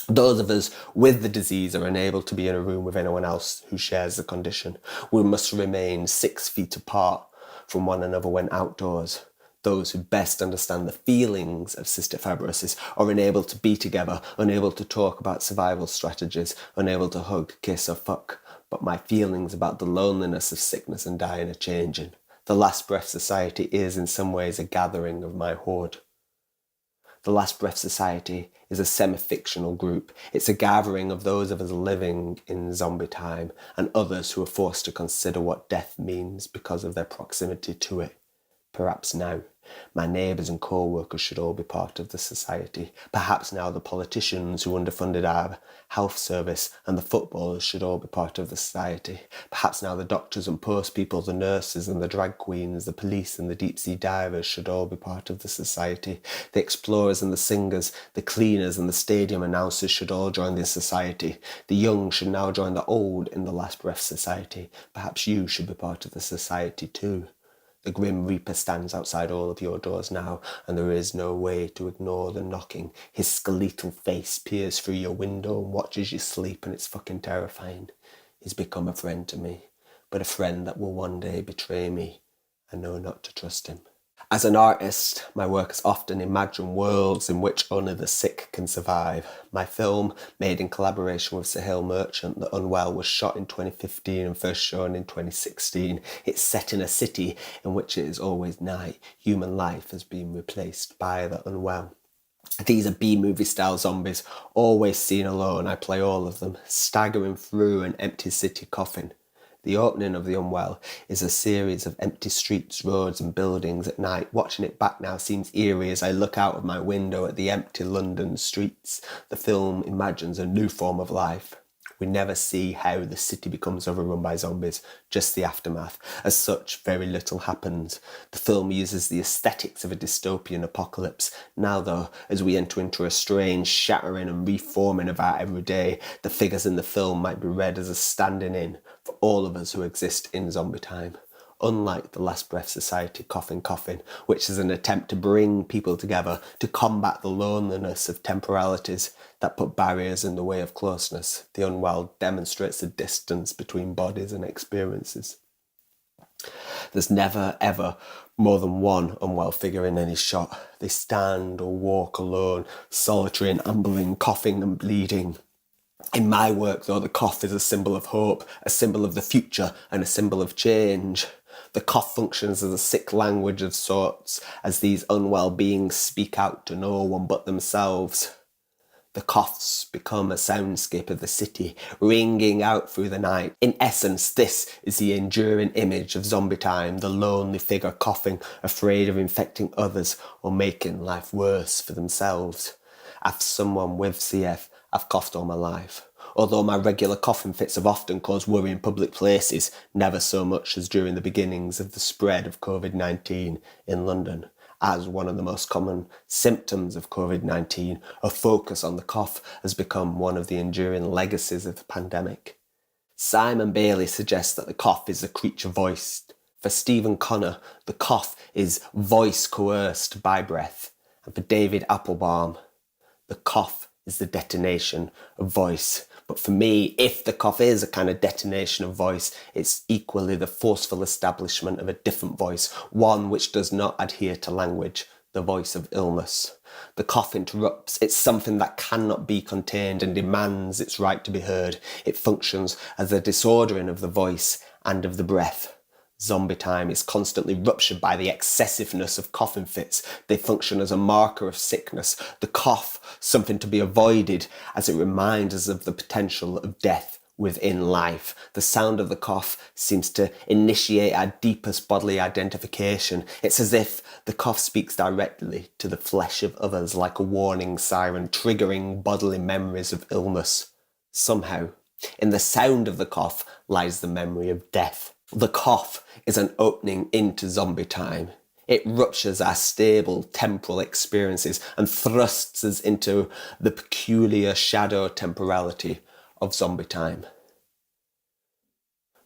E: Those of us with the disease are unable to be in a room with anyone else who shares the condition. We must remain 6 feet apart from one another when outdoors. Those who best understand the feelings of cystic fibrosis are unable to be together, unable to talk about survival strategies, unable to hug, kiss or fuck. But my feelings about the loneliness of sickness and dying are changing. The Last Breath Society is in some ways a gathering of my horde. The Last Breath Society is a semi-fictional group. It's a gathering of those of us living in zombie time and others who are forced to consider what death means because of their proximity to it. Perhaps now, my neighbours and co-workers should all be part of the society. Perhaps now the politicians who underfunded our health service and the footballers should all be part of the society. Perhaps now the doctors and post people, the nurses and the drag queens, the police and the deep sea divers should all be part of the society. The explorers and the singers, the cleaners and the stadium announcers should all join this society. The young should now join the old in the Last Breath Society. Perhaps you should be part of the society too. The Grim Reaper stands outside all of your doors now, and there is no way to ignore the knocking. His skeletal face peers through your window and watches you sleep, and it's fucking terrifying. He's become a friend to me, but a friend that will one day betray me. I know not to trust him. As an artist, my work is often imagined worlds in which only the sick can survive. My film, made in collaboration with Sahil Merchant, The Unwell, was shot in 2015 and first shown in 2016. It's set in a city in which it is always night. Human life has been replaced by the unwell. These are B-movie style zombies, always seen alone. I play all of them, staggering through an empty city coffin. The opening of The Unwell is a series of empty streets, roads and buildings at night. Watching it back now seems eerie as I look out of my window at the empty London streets. The film imagines a new form of life. We never see how the city becomes overrun by zombies, just the aftermath. As such, very little happens. The film uses the aesthetics of a dystopian apocalypse. Now though, as we enter into a strange shattering and reforming of our everyday, the figures in the film might be read as a standing in for all of us who exist in zombie time. Unlike the Last Breath Society Coffin Coffin, which is an attempt to bring people together to combat the loneliness of temporalities that put barriers in the way of closeness, The Unwell demonstrates the distance between bodies and experiences. There's never, ever more than one unwell figure in any shot. They stand or walk alone, solitary and ambling, coughing and bleeding. In my work, though, the cough is a symbol of hope, a symbol of the future, and a symbol of change. The cough functions as a sick language of sorts, as these unwell beings speak out to no one but themselves. The coughs become a soundscape of the city, ringing out through the night. In essence, this is the enduring image of zombie time, the lonely figure coughing, afraid of infecting others or making life worse for themselves. As someone with CF, I've coughed all my life. Although my regular coughing fits have often caused worry in public places, never so much as during the beginnings of the spread of COVID-19 in London. As one of the most common symptoms of COVID-19, a focus on the cough has become one of the enduring legacies of the pandemic. Simon Bailey suggests that the cough is a creature voiced. For Stephen Connor, the cough is voice coerced by breath. And for David Applebaum, the cough is the detonation of voice. But for me, if the cough is a kind of detonation of voice, it's equally the forceful establishment of a different voice, one which does not adhere to language, the voice of illness. The cough interrupts. It's something that cannot be contained and demands its right to be heard. It functions as a disordering of the voice and of the breath. Zombie time is constantly ruptured by the excessiveness of coughing fits. They function as a marker of sickness. The cough, something to be avoided, as it reminds us of the potential of death within life. The sound of the cough seems to initiate our deepest bodily identification. It's as if the cough speaks directly to the flesh of others like a warning siren, triggering bodily memories of illness. Somehow, in the sound of the cough lies the memory of death. The cough is an opening into zombie time. It ruptures our stable temporal experiences and thrusts us into the peculiar shadow temporality of zombie time.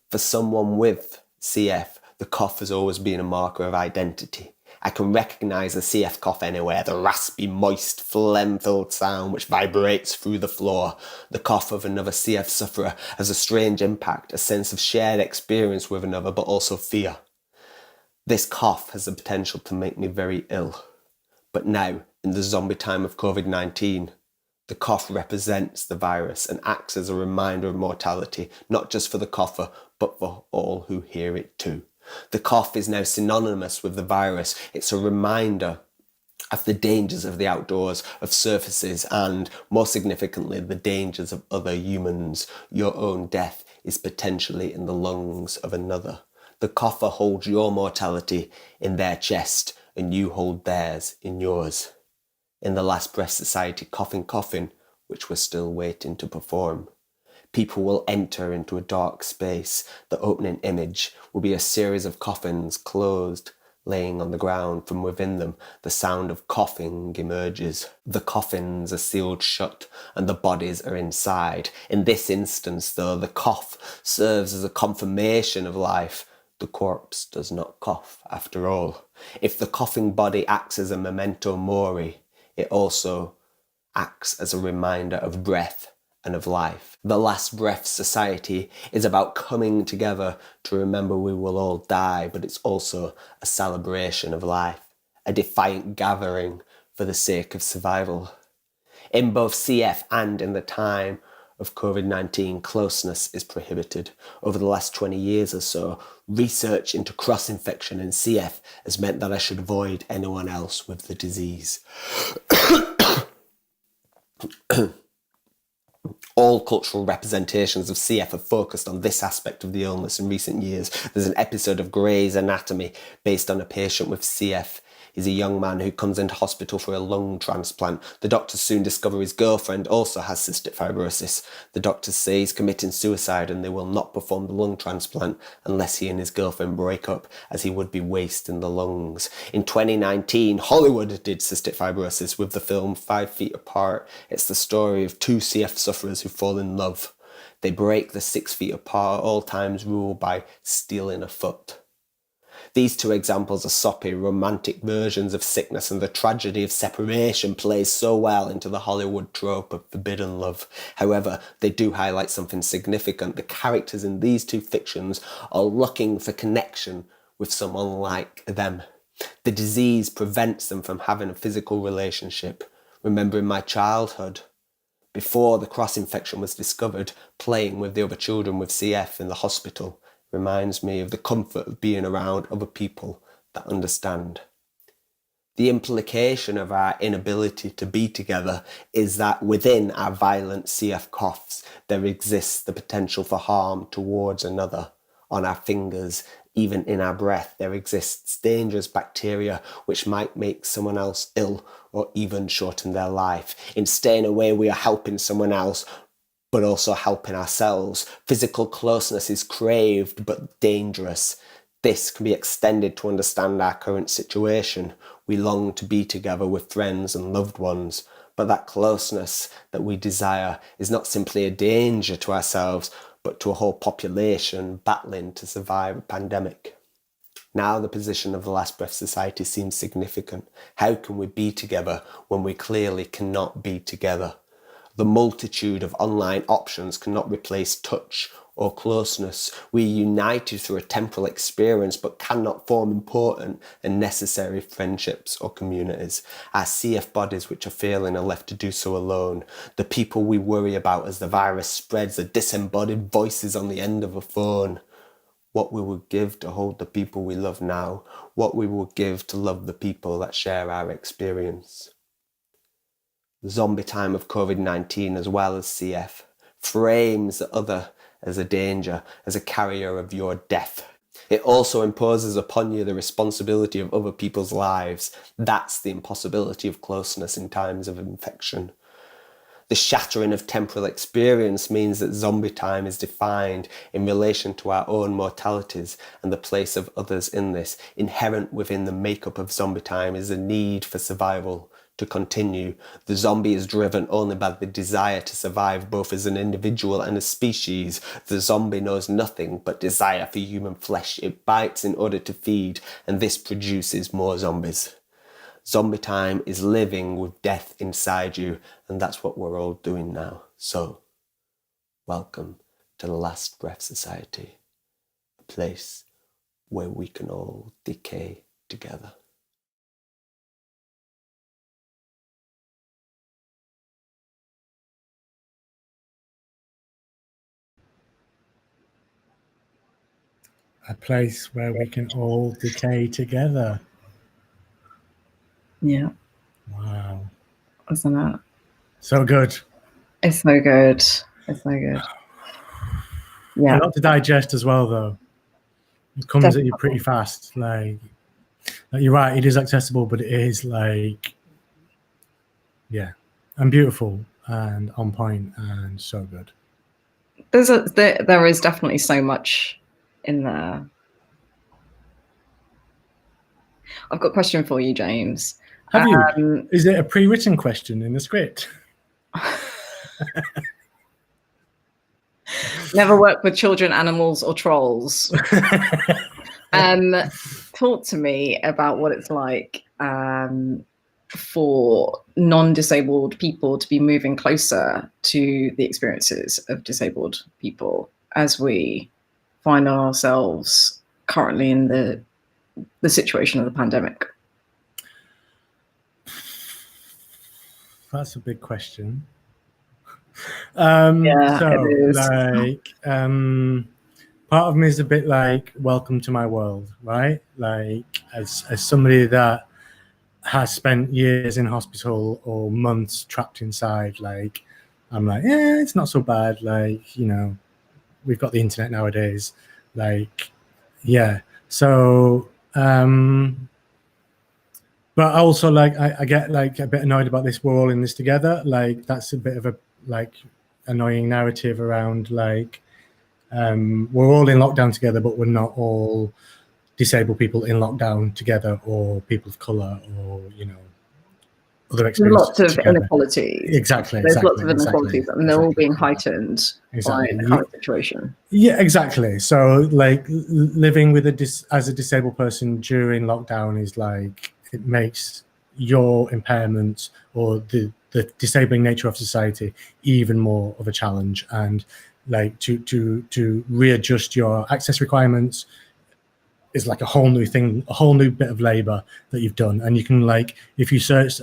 E: For someone with CF, the cough has always been a marker of identity. I can recognise a CF cough anywhere, the raspy, moist, phlegm-filled sound which vibrates through the floor. The cough of another CF sufferer has a strange impact, a sense of shared experience with another, but also fear. This cough has the potential to make me very ill. But now, in the zombie time of COVID-19, the cough represents the virus and acts as a reminder of mortality, not just for the cougher, but for all who hear it too. The cough is now synonymous with the virus. It's a reminder of the dangers of the outdoors, of surfaces, and, more significantly, the dangers of other humans. Your own death is potentially in the lungs of another. The cougher holds your mortality in their chest, and you hold theirs in yours. In the Last Breath Society Coffin Coffin, which we're still waiting to perform, people will enter into a dark space. The opening image will be a series of coffins closed, laying on the ground. From within them, the sound of coughing emerges. The coffins are sealed shut and the bodies are inside. In this instance, though, the cough serves as a confirmation of life. The corpse does not cough after all. If the coughing body acts as a memento mori, it also acts as a reminder of breath and of life. The Last Breath Society is about coming together to remember we will all die, but it's also a celebration of life, a defiant gathering for the sake of survival. In both CF and in the time of COVID-19, closeness is prohibited. Over the last 20 years or so, research into cross-infection in CF has meant that I should avoid anyone else with the disease. All cultural representations of CF have focused on this aspect of the illness in recent years. There's an episode of Grey's Anatomy based on a patient with CF. He's a young man who comes into hospital for a lung transplant. The doctors soon discover his girlfriend also has cystic fibrosis. The doctors say he's committing suicide and they will not perform the lung transplant unless he and his girlfriend break up, as he would be wasting the lungs. In 2019, Hollywood did cystic fibrosis with the film 5 Feet Apart. It's the story of two CF sufferers who fall in love. They break the 6 feet apart all times rule by stealing a foot. These two examples are soppy, romantic versions of sickness, and the tragedy of separation plays so well into the Hollywood trope of forbidden love. However, they do highlight something significant. The characters in these two fictions are looking for connection with someone like them. The disease prevents them from having a physical relationship. Remembering my childhood, before the cross-infection was discovered, playing with the other children with CF in the hospital reminds me of the comfort of being around other people that understand. The implication of our inability to be together is that within our violent CF coughs, there exists the potential for harm towards another. On our fingers, even in our breath, there exists dangerous bacteria which might make someone else ill or even shorten their life. In staying away, we are helping someone else, but also helping ourselves. Physical closeness is craved but dangerous. This can be extended to understand our current situation. We long to be together with friends and loved ones, but that closeness that we desire is not simply a danger to ourselves, but to a whole population battling to survive a pandemic. Now the position of the Last Breath Society seems significant. How can we be together when we clearly cannot be together? The multitude of online options cannot replace touch or closeness. We are united through a temporal experience but cannot form important and necessary friendships or communities. Our CF bodies which are failing are left to do so alone. The people we worry about as the virus spreads are disembodied voices on the end of a phone. What we would give to hold the people we love now, what we would give to love the people that share our experience. The zombie time of COVID-19 as well as CF frames the other as a danger, as a carrier of your death. It also imposes upon you the responsibility of other people's lives. That's the impossibility of closeness in times of infection. The shattering of temporal experience means that zombie time is defined in relation to our own mortalities and the place of others in this. Inherent within the makeup of zombie time is a need for survival, to continue. The zombie is driven only by the desire to survive both as an individual and a species. The zombie knows nothing but desire for human flesh. It bites in order to feed, and this produces more zombies. Zombie time is living with death inside you, and that's what we're all doing now. So, welcome to the Last Breath Society, a place where we can all decay together.
A: A place where we can all decay together.
B: Yeah.
A: Wow.
B: Isn't it?
A: So good.
B: It's so good. It's so good. Yeah.
A: A lot to digest as well, though. It comes at you pretty fast. Like you're right, it is accessible, but it is like, yeah, and beautiful and on point and so good.
B: There is definitely so much in there. I've got a question for you, James.
A: Have you? Is it a pre-written question in the script?
B: Never work with children, animals, or trolls. Talk to me about what it's like for non-disabled people to be moving closer to the experiences of disabled people as we find ourselves currently in the situation of the pandemic.
A: That's a big question.
B: Yeah,
A: so
B: it is.
A: like part of me is a bit like, welcome to my world, right? Like as somebody that has spent years in hospital or months trapped inside, like I'm like, yeah, it's not so bad. Like, you know, we've got the internet nowadays. Like, yeah. So but also like I get like a bit annoyed about this, we're all in this together. Like that's a bit of a like annoying narrative around like we're all in lockdown together, but we're not all disabled people in lockdown together, or people of color, or you know, other
B: There's
A: experiences
B: lots of
A: together.
B: inequalities.
A: Exactly.
B: There's lots of inequalities, and they're all being heightened by the current situation.
A: Yeah, exactly. So like living with as a disabled person during lockdown is like, it makes your impairments or the disabling nature of society even more of a challenge, and like to readjust your access requirements is like a whole new thing, a whole new bit of labor that you've done. And you can like, if you search,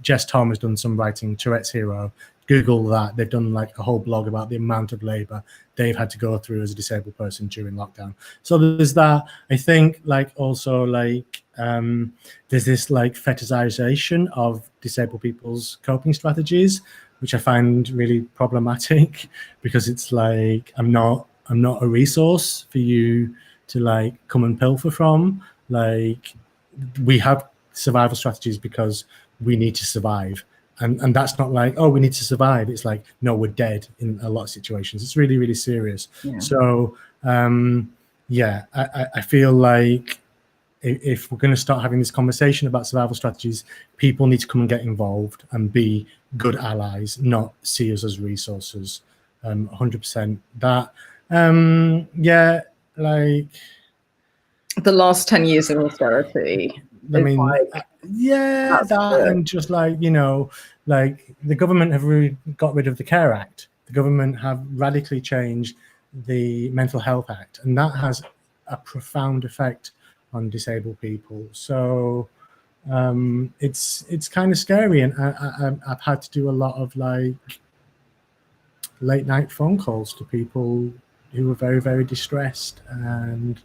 A: Jess Tom has done some writing, Tourette's Hero, Google that. They've done like a whole blog about the amount of labor they've had to go through as a disabled person during lockdown. So there's that. I think like also like there's this like fetishization of disabled people's coping strategies, which I find really problematic, because it's like, I'm not a resource for you to like come and pilfer from. Like we have survival strategies because we need to survive. And that's not like, oh, we need to survive. It's like, no, we're dead in a lot of situations. It's really, really serious. Yeah. So, yeah, I feel like if we're going to start having this conversation about survival strategies, people need to come and get involved and be good allies, not see us as resources. 100% that. Yeah, like
B: the last 10 years of austerity.
A: I mean, like, yeah, that and just like, you know, like the government have really got rid of the Care Act. The government have radically changed the Mental Health Act, and that has a profound effect on disabled people. So it's kind of scary, and I've had to do a lot of like late night phone calls to people who were very, very distressed. And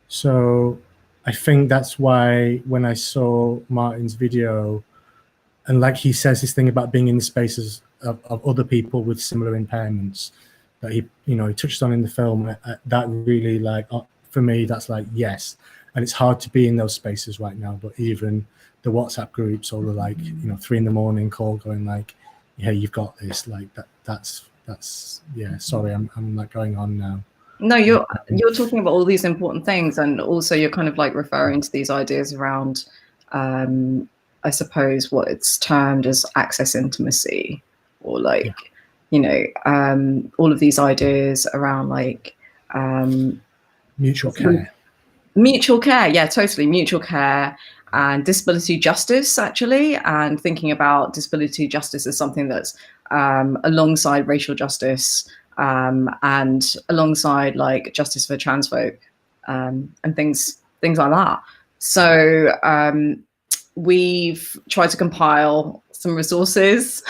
A: so I think that's why when I saw Martin's video, and like he says this thing about being in the spaces of other people with similar impairments that he, you know, he touched on in the film, that really like, for me, that's like, yes. And it's hard to be in those spaces right now, but even the WhatsApp groups or the like, you know, 3 a.m. call going like, yeah, you've got this, like that's yeah, sorry, I'm like going on now.
B: No, you're talking about all these important things, and also you're kind of like referring to these ideas around, I suppose, what it's termed as access intimacy, or like, yeah, you know, all of these ideas around like
A: mutual care.
B: Mutual care, yeah, totally, mutual care, and disability justice, actually, and thinking about disability justice as something that's alongside racial justice, and alongside like justice for trans folk, and things like that. So we've tried to compile some resources.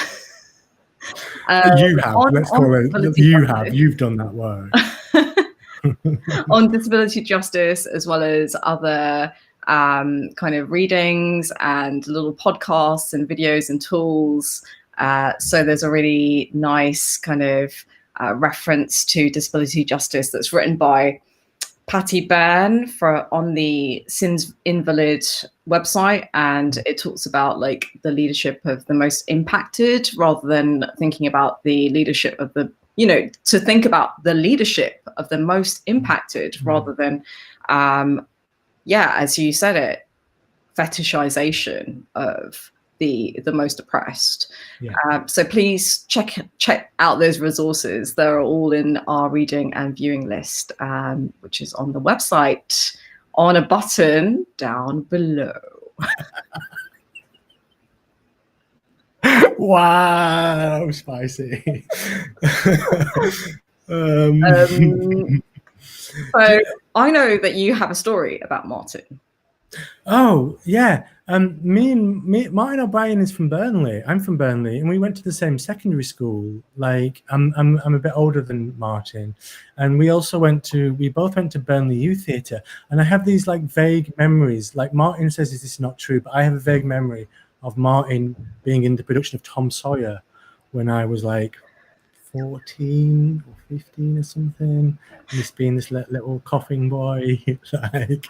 A: You have, let's call it, you've done that work.
B: On disability justice, as well as other kind of readings and little podcasts and videos and tools. So there's a really nice kind of reference to disability justice that's written by Patty Byrne on the SINS Invalid website, and it talks about like the leadership of the most impacted, rather than thinking about the leadership of the, you know, to think about the leadership of the most impacted, rather than yeah, as you said it, fetishization of the most oppressed. Yeah. So please check out those resources. They're all in our reading and viewing list, which is on the website. on a button down below.
A: Wow, spicy.
B: So I know that you have a story about Martin.
A: Oh yeah, Martin O'Brien is from Burnley. I'm from Burnley, and we went to the same secondary school. Like I'm a bit older than Martin, and we both went to Burnley Youth Theatre. And I have these like vague memories. Like Martin says, "Is this not true?" But I have a vague memory of Martin being in the production of Tom Sawyer when I was like 14 or 15 or something, and this being this little coughing boy. Like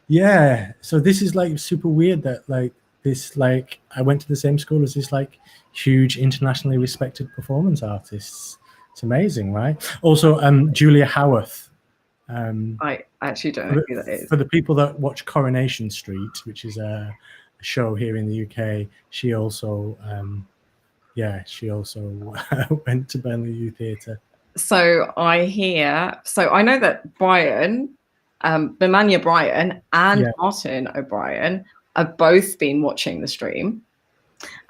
A: yeah, so this is like super weird that like this, like I went to the same school as this like huge internationally respected performance artists. It's amazing, right? Also Julia Howarth,
B: I actually don't know who that is.
A: for the people that watch Coronation Street, which is a show here in the UK, she also went to Burnley Youth Theatre.
B: So I know that Brian, Bemania Brian and Martin O'Brien have both been watching the stream.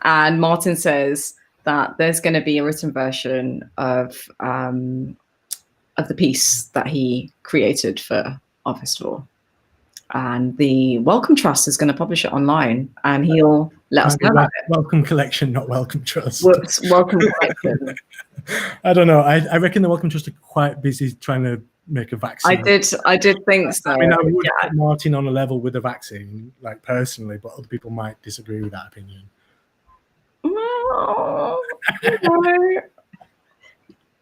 B: And Martin says that there's going to be a written version of the piece that he created for our festival. And the Wellcome Trust is going to publish it online, and he'll let us know about it.
A: Wellcome Collection, not Wellcome Trust.
B: Whoops, Wellcome Collection.
A: I don't know. I reckon the Wellcome Trust are quite busy trying to make a vaccine.
B: I did think so.
A: I mean, I would put Martin on a level with a vaccine, like personally, but other people might disagree with that opinion.
B: No.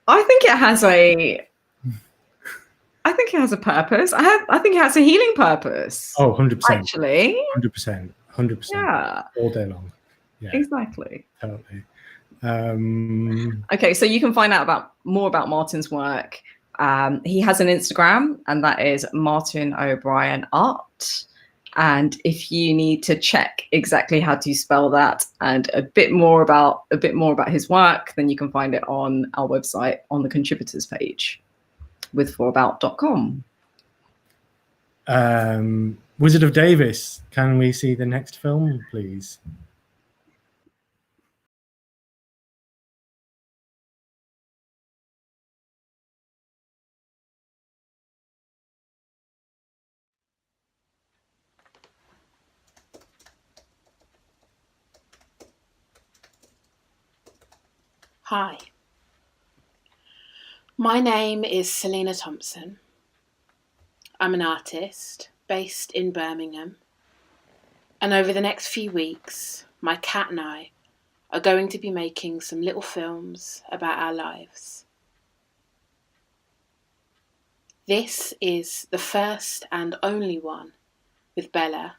B: I think it has a purpose. I think it has a healing purpose.
A: Oh, 100%.
B: Actually.
A: 100%.
B: Yeah.
A: All day long. Yeah.
B: Exactly.
A: Totally.
B: Okay, so you can find out more about Martin's work. He has an Instagram, and that is Martin O'Brien Art. And if you need to check exactly how to spell that and a bit more about his work, then you can find it on our website on the contributors page, with4about.com.
A: Wizard of Davis, can we see the next film, please?
F: Hi, my name is Selena Thompson. I'm an artist based in Birmingham, and over the next few weeks, my cat and I are going to be making some little films about our lives. This is the first and only one with Bella,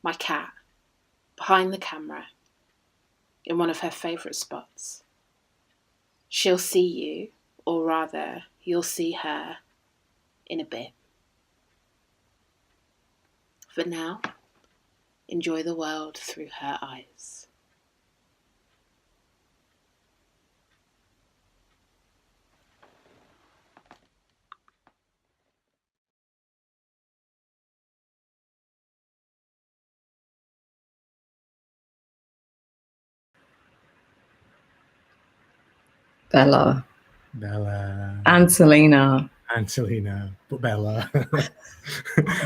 F: my cat, behind the camera in one of her favourite spots. She'll see you, or rather, you'll see her in a bit. For now, enjoy the world through her eyes.
B: Bella. And Selena.
A: But Bella.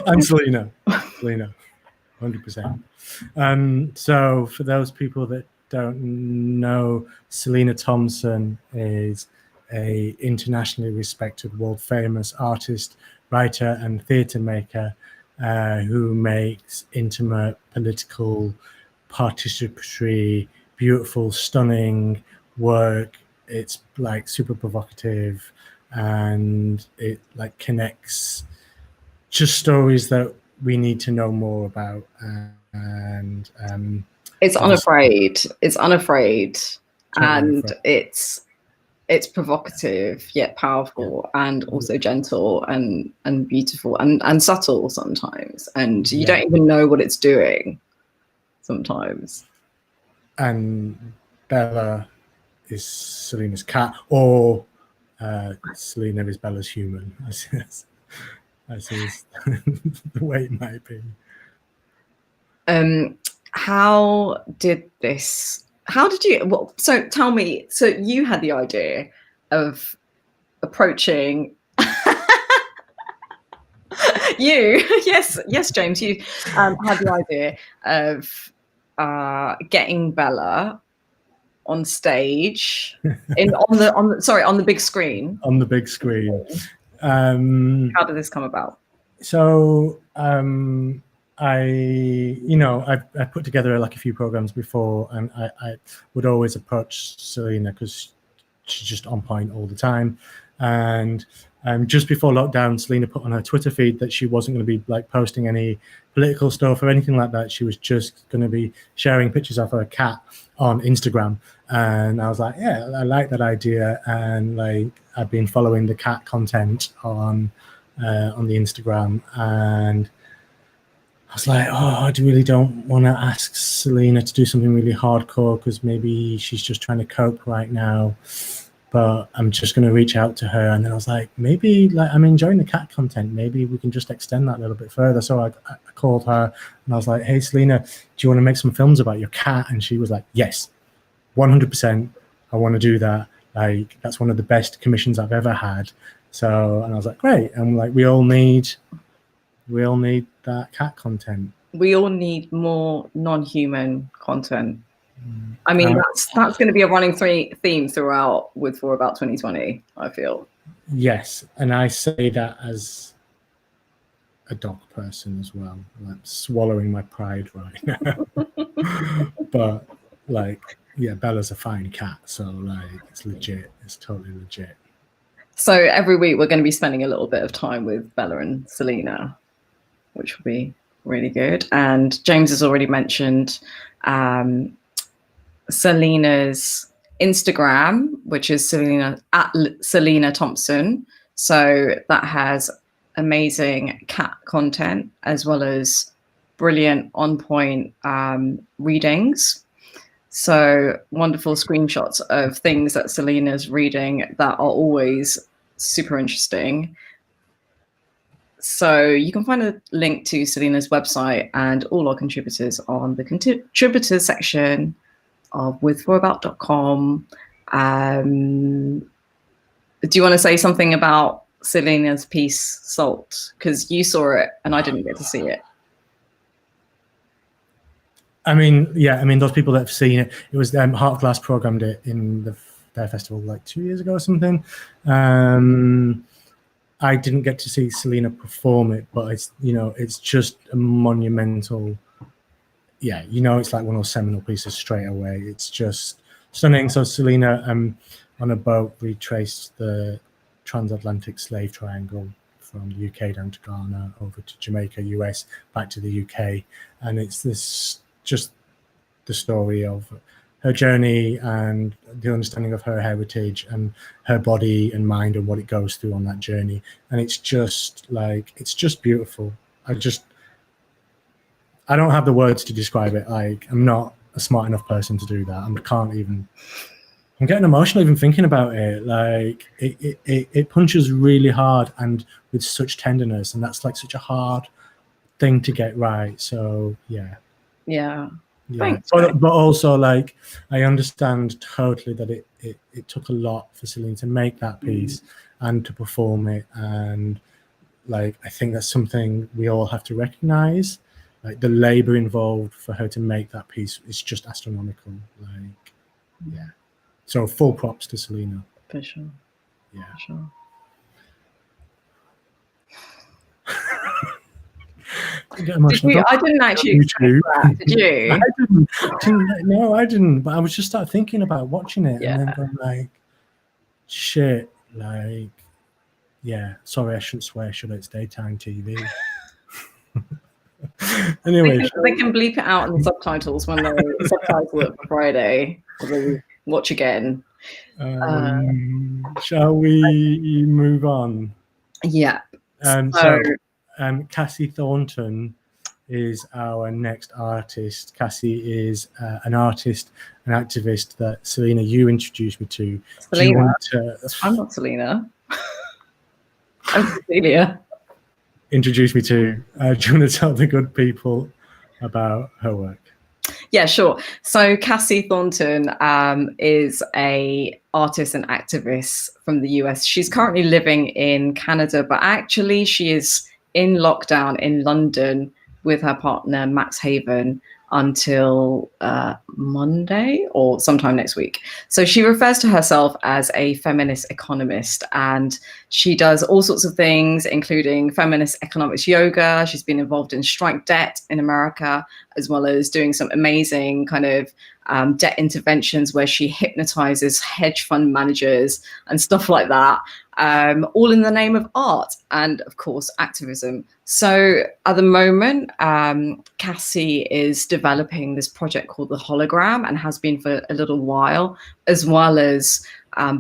A: And Selena. 100%. So for those people that don't know, Selena Thompson is a internationally respected, world famous artist, writer and theatre maker who makes intimate, political, participatory, beautiful, stunning work. It's like super provocative, and it like connects just stories that we need to know more about. And
B: it's unafraid. And it's provocative yet powerful, and also gentle and beautiful and subtle sometimes, and you don't even know what it's doing sometimes.
A: And Bella is Selena's cat, or Selena is Bella's human. as is the way it might be.
B: How did you, well, so tell me, so you had the idea of approaching yes, James, you had the idea of getting Bella on stage on the big screen.
A: On the big screen.
B: How did this come about?
A: So I put together like a few programs before, and I would always approach Selena because she's just on point all the time. And just before lockdown, Selena put on her Twitter feed that she wasn't going to be like posting any political stuff or anything like that. She was just going to be sharing pictures of her cat on Instagram. And I was like, yeah, I like that idea. And like I've been following the cat content on the Instagram, and I was like, oh, I really don't want to ask Selena to do something really hardcore because maybe she's just trying to cope right now. But I'm just going to reach out to her. And then I was like, maybe like I'm enjoying the cat content. Maybe we can just extend that a little bit further. So I called her and I was like, hey, Selena, do you want to make some films about your cat? And she was like, yes, 100%. I want to do that. Like, that's one of the best commissions I've ever had. So, and I was like, great. And like, we all need that cat content.
B: We all need more non-human content. I mean, that's going to be a running theme throughout With For About 2020, I feel.
A: Yes, and I say that as a dog person as well. I'm swallowing my pride right now. But like, yeah, Bella's a fine cat, so like it's legit. It's totally legit.
B: So every week we're going to be spending a little bit of time with Bella and Selena, which will be really good. And James has already mentioned Selena's Instagram, which is Selena at Selena Thompson. So that has amazing cat content as well as brilliant on point readings. So wonderful screenshots of things that Selena's reading that are always super interesting. So you can find a link to Selena's website and all our contributors on the contributors section of withforabout.com. Do you want to say something about Selena's piece, Salt? Because you saw it and I didn't get to see it.
A: I mean, those people that have seen it, it was Heart of Glass programmed it in the Fair Festival like 2 years ago or something. I didn't get to see Selena perform it, but it's just a monumental. Yeah, it's like one of those seminal pieces straight away. It's just stunning. So Selena, on a boat, retraced the transatlantic slave triangle from the UK down to Ghana, over to Jamaica, US, back to the UK, and it's just the story of her journey and the understanding of her heritage and her body and mind and what it goes through on that journey. And it's just beautiful. I don't have the words to describe it. Like, I'm not a smart enough person to do that. I'm getting emotional even thinking about it. Like it punches really hard and with such tenderness, and that's like such a hard thing to get right. So yeah. Thanks, but also like I understand totally that it took a lot for Selena to make that piece and to perform it, and like I think that's something we all have to recognize. Like the labor involved for her to make that piece is just astronomical. Like, yeah. So full props to Selena.
B: For sure.
A: Yeah.
B: For sure.
A: I
B: didn't actually expect that, did you?
A: I didn't. But I was just started thinking about watching it and then going like, shit, like, yeah. Sorry, I shouldn't swear. Should I? It's daytime TV. Anyway,
B: they can bleep it out in the subtitles when they subtitle it for Friday. Or watch again.
A: Shall we move on?
B: Yeah.
A: Cassie Thornton is our next artist. Cassie is an artist, an activist that Selena, you introduced me to.
B: Selena? I'm not Selena. I'm Cecilia.
A: introduced me to. Do you want to tell the good people about her work?
B: Yeah, sure. So Cassie Thornton is a artist and activist from the US. She's currently living in Canada, but actually she is in lockdown in London with her partner Max Haven until Monday or sometime next week. So she refers to herself as a feminist economist, and she does all sorts of things, including feminist economics yoga. She's been involved in strike debt in America, as well as doing some amazing kind of debt interventions where she hypnotizes hedge fund managers and stuff like that, all in the name of art and, of course, activism. So at the moment, Cassie is developing this project called The Hologram, and has been for a little while, as well as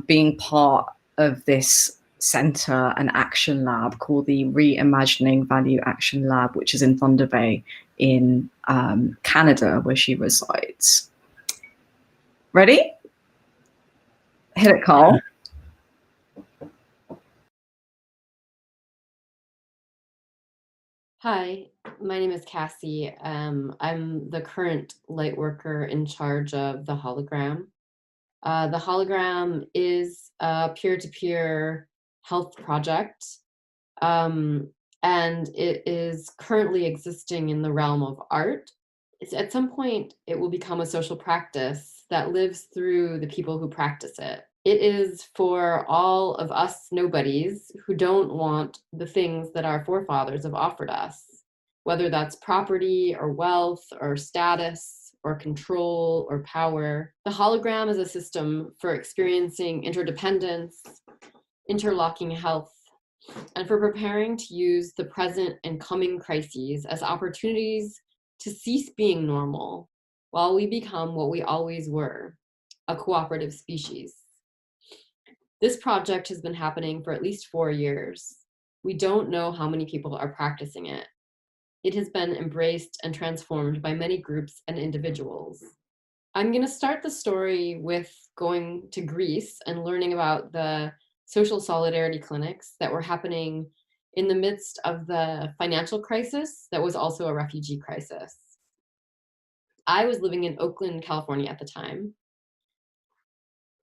B: being part of this center and action lab called the Reimagining Value Action Lab, which is in Thunder Bay in Canada, where she resides. Ready? Hit it, Carl.
G: Hi, my name is Cassie. I'm the current light worker in charge of the Hologram. The Hologram is a peer-to-peer health project, and it is currently existing in the realm of art. At some point, it will become a social practice that lives through the people who practice it. It is for all of us nobodies who don't want the things that our forefathers have offered us, whether that's property or wealth or status or control or power. The hologram is a system for experiencing interdependence, interlocking health, and for preparing to use the present and coming crises as opportunities to cease being normal while we become what we always were, a cooperative species. This project has been happening for at least 4 years. We don't know how many people are practicing it. It has been embraced and transformed by many groups and individuals. I'm going to start the story with going to Greece and learning about the social solidarity clinics that were happening in the midst of the financial crisis that was also a refugee crisis. I was living in Oakland, California at the time.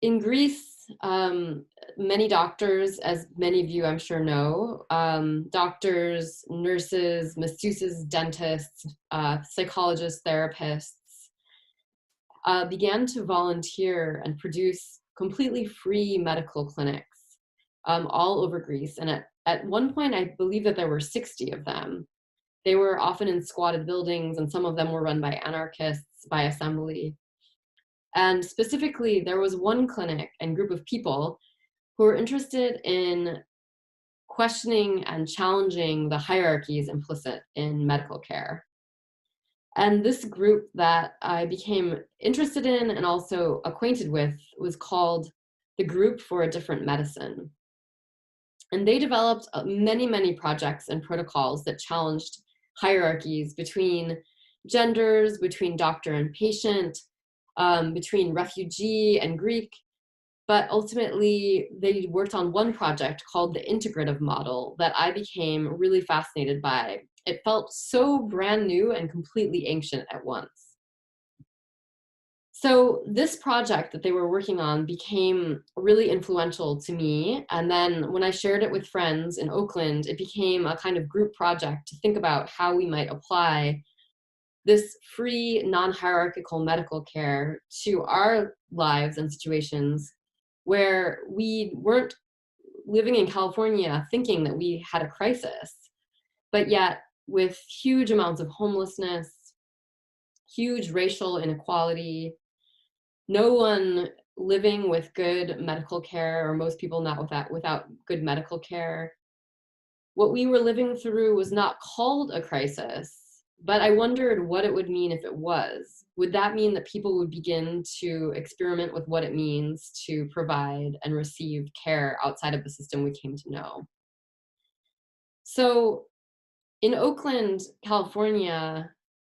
G: In Greece, many doctors, as many of you I'm sure know, doctors, nurses, masseuses, dentists, psychologists, therapists, began to volunteer and produce completely free medical clinics all over Greece. And at one point, I believe that there were 60 of them. They were often in squatted buildings, and some of them were run by anarchists, by assembly. And specifically, there was one clinic and group of people who were interested in questioning and challenging the hierarchies implicit in medical care. And this group that I became interested in and also acquainted with was called the Group for a Different Medicine. And they developed many, many projects and protocols that challenged hierarchies between genders, between doctor and patient, between refugee and Greek. But ultimately, they worked on one project called the integrative model that I became really fascinated by. It felt so brand new and completely ancient at once. So this project that they were working on became really influential to me. And then when I shared it with friends in Oakland, it became a kind of group project to think about how we might apply this free, non-hierarchical medical care to our lives and situations where we weren't living in California thinking that we had a crisis, but yet with huge amounts of homelessness, huge racial inequality, no one living with good medical care, or most people not without good medical care. What we were living through was not called a crisis, but I wondered what it would mean if it was. Would that mean that people would begin to experiment with what it means to provide and receive care outside of the system we came to know? So in Oakland, California,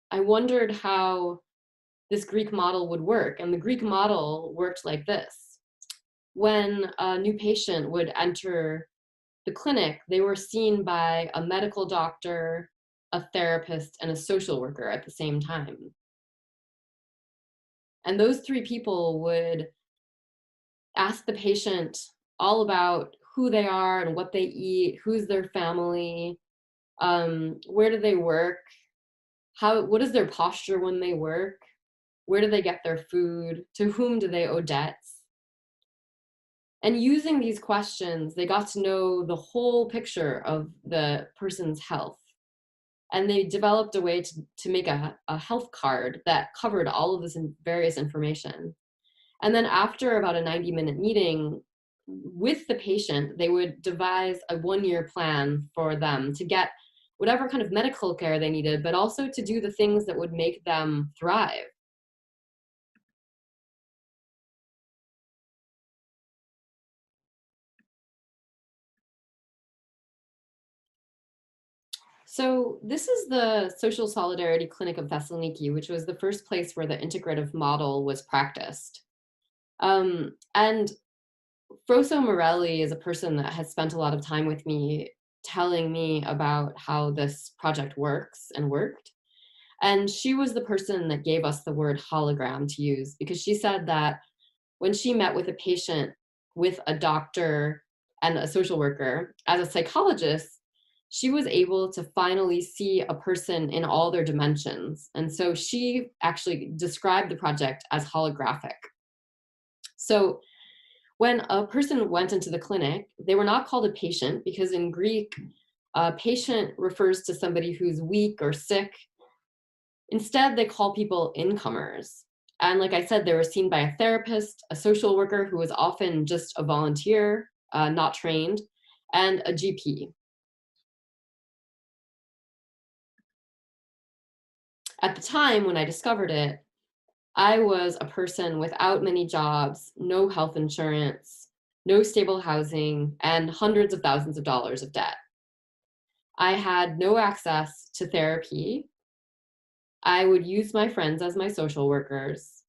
G: I wondered how this Greek model would work. And the Greek model worked like this. When a new patient would enter the clinic, they were seen by a medical doctor, a therapist, and a social worker at the same time. And those three people would ask the patient all about who they are and what they eat, who's their family, where do they work, what is their posture when they work, where do they get their food, to whom do they owe debts. And using these questions, they got to know the whole picture of the person's health. And they developed a way to make a health card that covered all of this various information. And then after about a 90-minute meeting with the patient, they would devise a 1-year plan for them to get whatever kind of medical care they needed, but also to do the things that would make them thrive. So this is the Social Solidarity Clinic of Thessaloniki, which was the first place where the integrative model was practiced. And Froso Morelli is a person that has spent a lot of time with me telling me about how this project works and worked. And she was the person that gave us the word hologram to use, because she said that when she met with a patient with a doctor and a social worker, as a psychologist, she was able to finally see a person in all their dimensions. And so she actually described the project as holographic. So when a person went into the clinic, they were not called a patient, because in Greek, a patient refers to somebody who's weak or sick. Instead, they call people incomers. And like I said, they were seen by a therapist, a social worker who was often just a volunteer, not trained, and a GP. At the time when I discovered it, I was a person without many jobs, no health insurance, no stable housing, and hundreds of thousands of dollars of debt. I had no access to therapy. I would use my friends as my social workers.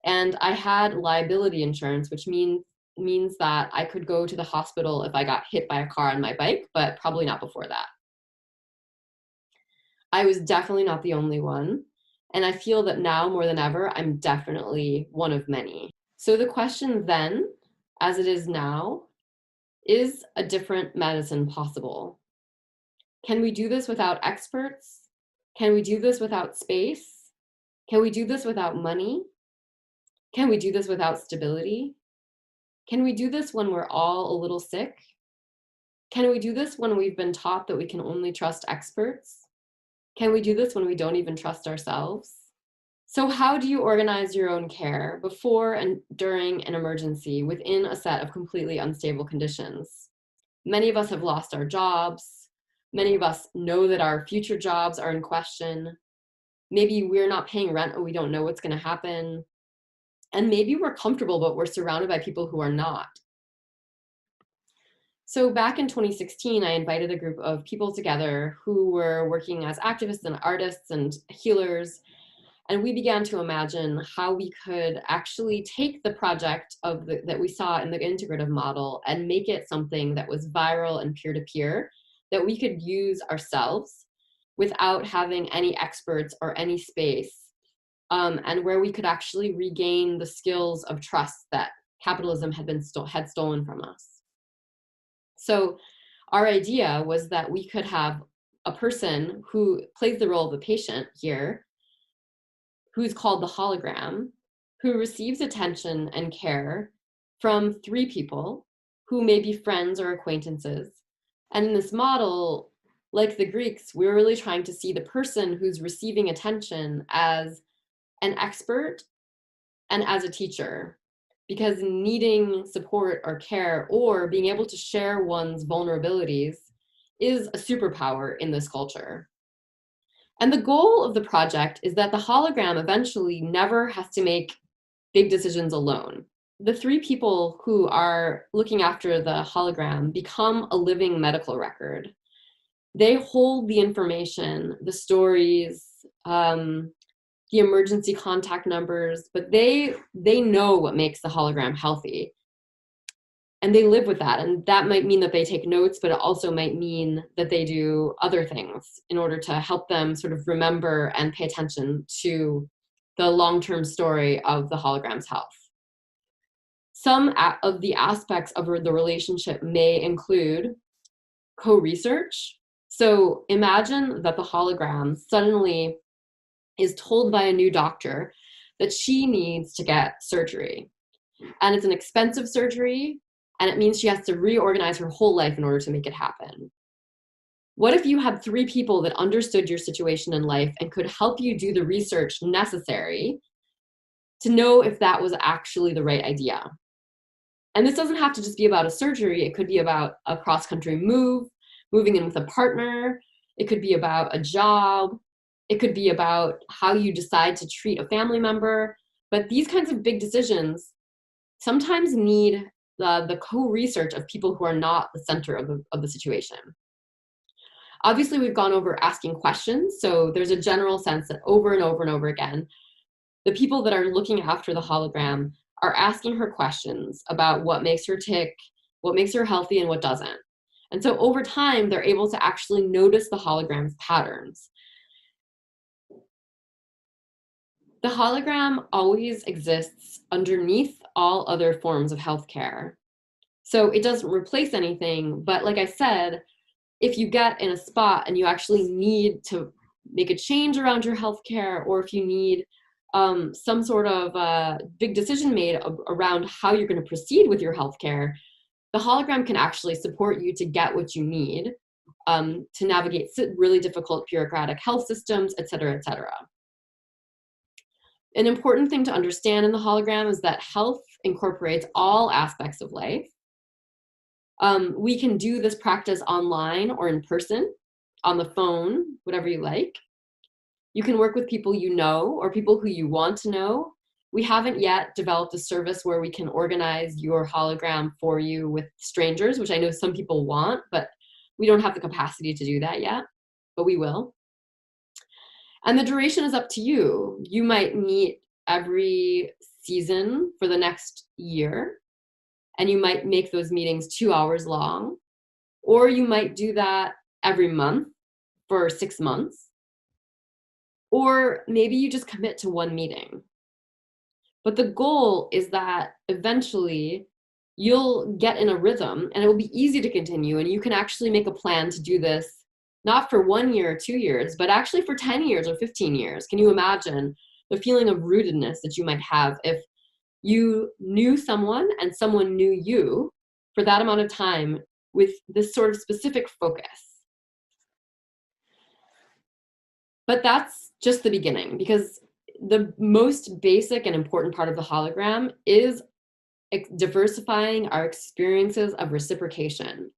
G: And I had liability insurance, which means that I could go to the hospital if I got hit by a car on my bike, but probably not before that. I was definitely not the only one. And I feel that now more than ever, I'm definitely one of many. So the question then, as it is now, is a different medicine possible? Can we do this without experts? Can we do this without space? Can we do this without money? Can we do this without stability? Can we do this when we're all a little sick? Can we do this when we've been taught that we can only trust experts? Can we do this when we don't even trust ourselves? So how do you organize your own care before and during an emergency within a set of completely unstable conditions? Many of us have lost our jobs. Many of us know that our future jobs are in question. Maybe we're not paying rent and we don't know what's going to happen. And maybe we're comfortable, but we're surrounded by people who are not. So back in 2016, I invited a group of people together who were working as activists and artists and healers. And we began to imagine how we could actually take the project that we saw in the integrative model and make it something that was viral and peer-to-peer, that we could use ourselves without having any experts or any space, and where we could actually regain the skills of trust that capitalism had stolen from us. So our idea was that we could have a person who plays the role of the patient here, who's called the hologram, who receives attention and care from 3 people who may be friends or acquaintances. And in this model, like the Greeks, we were really trying to see the person who's receiving attention as an expert and as a teacher, because needing support or care or being able to share one's vulnerabilities is a superpower in this culture. And the goal of the project is that the hologram eventually never has to make big decisions alone. The 3 people who are looking after the hologram become a living medical record. They hold the information, the stories, the emergency contact numbers, but they know what makes the hologram healthy. and they live with that. And that might mean that they take notes, but it also might mean that they do other things in order to help them sort of remember and pay attention to the long-term story of the hologram's health. Some of the aspects of the relationship may include co-research. So imagine that the hologram suddenly is told by a new doctor that she needs to get surgery. And it's an expensive surgery, and it means she has to reorganize her whole life in order to make it happen. What if you had 3 people that understood your situation in life and could help you do the research necessary to know if that was actually the right idea? And this doesn't have to just be about a surgery. It could be about a cross-country move, moving in with a partner. It could be about a job. It could be about how you decide to treat a family member. But these kinds of big decisions sometimes need the co-research of people who are not the center of the situation. Obviously, we've gone over asking questions. So there's a general sense that over and over and over again, the people that are looking after the hologram are asking her questions about what makes her tick, what makes her healthy, and what doesn't. And so over time, they're able to actually notice the hologram's patterns. The hologram always exists underneath all other forms of healthcare. So it doesn't replace anything, but like I said, if you get in a spot and you actually need to make a change around your healthcare, or if you need some sort of big decision made around how you're going to proceed with your healthcare, the hologram can actually support you to get what you need to navigate really difficult bureaucratic health systems, et cetera, et cetera. An important thing to understand in the hologram is that health incorporates all aspects of life. We can do this practice online or in person, on the phone, whatever you like. You can work with people you know or people who you want to know. We haven't yet developed a service where we can organize your hologram for you with strangers, which I know some people want, but we don't have the capacity to do that yet, but we will. And the duration is up to you. You might meet every season for the next year, and you might make those meetings 2 hours long, or you might do that every month for 6 months, or maybe you just commit to one meeting. But the goal is that eventually you'll get in a rhythm and it will be easy to continue, and you can actually make a plan to do this not for 1 year or 2 years, but actually for 10 years or 15 years. Can you imagine the feeling of rootedness that you might have if you knew someone and someone knew you for that amount of time with this sort of specific focus? But that's just the beginning, because the most basic and important part of the hologram is diversifying our experiences of reciprocation.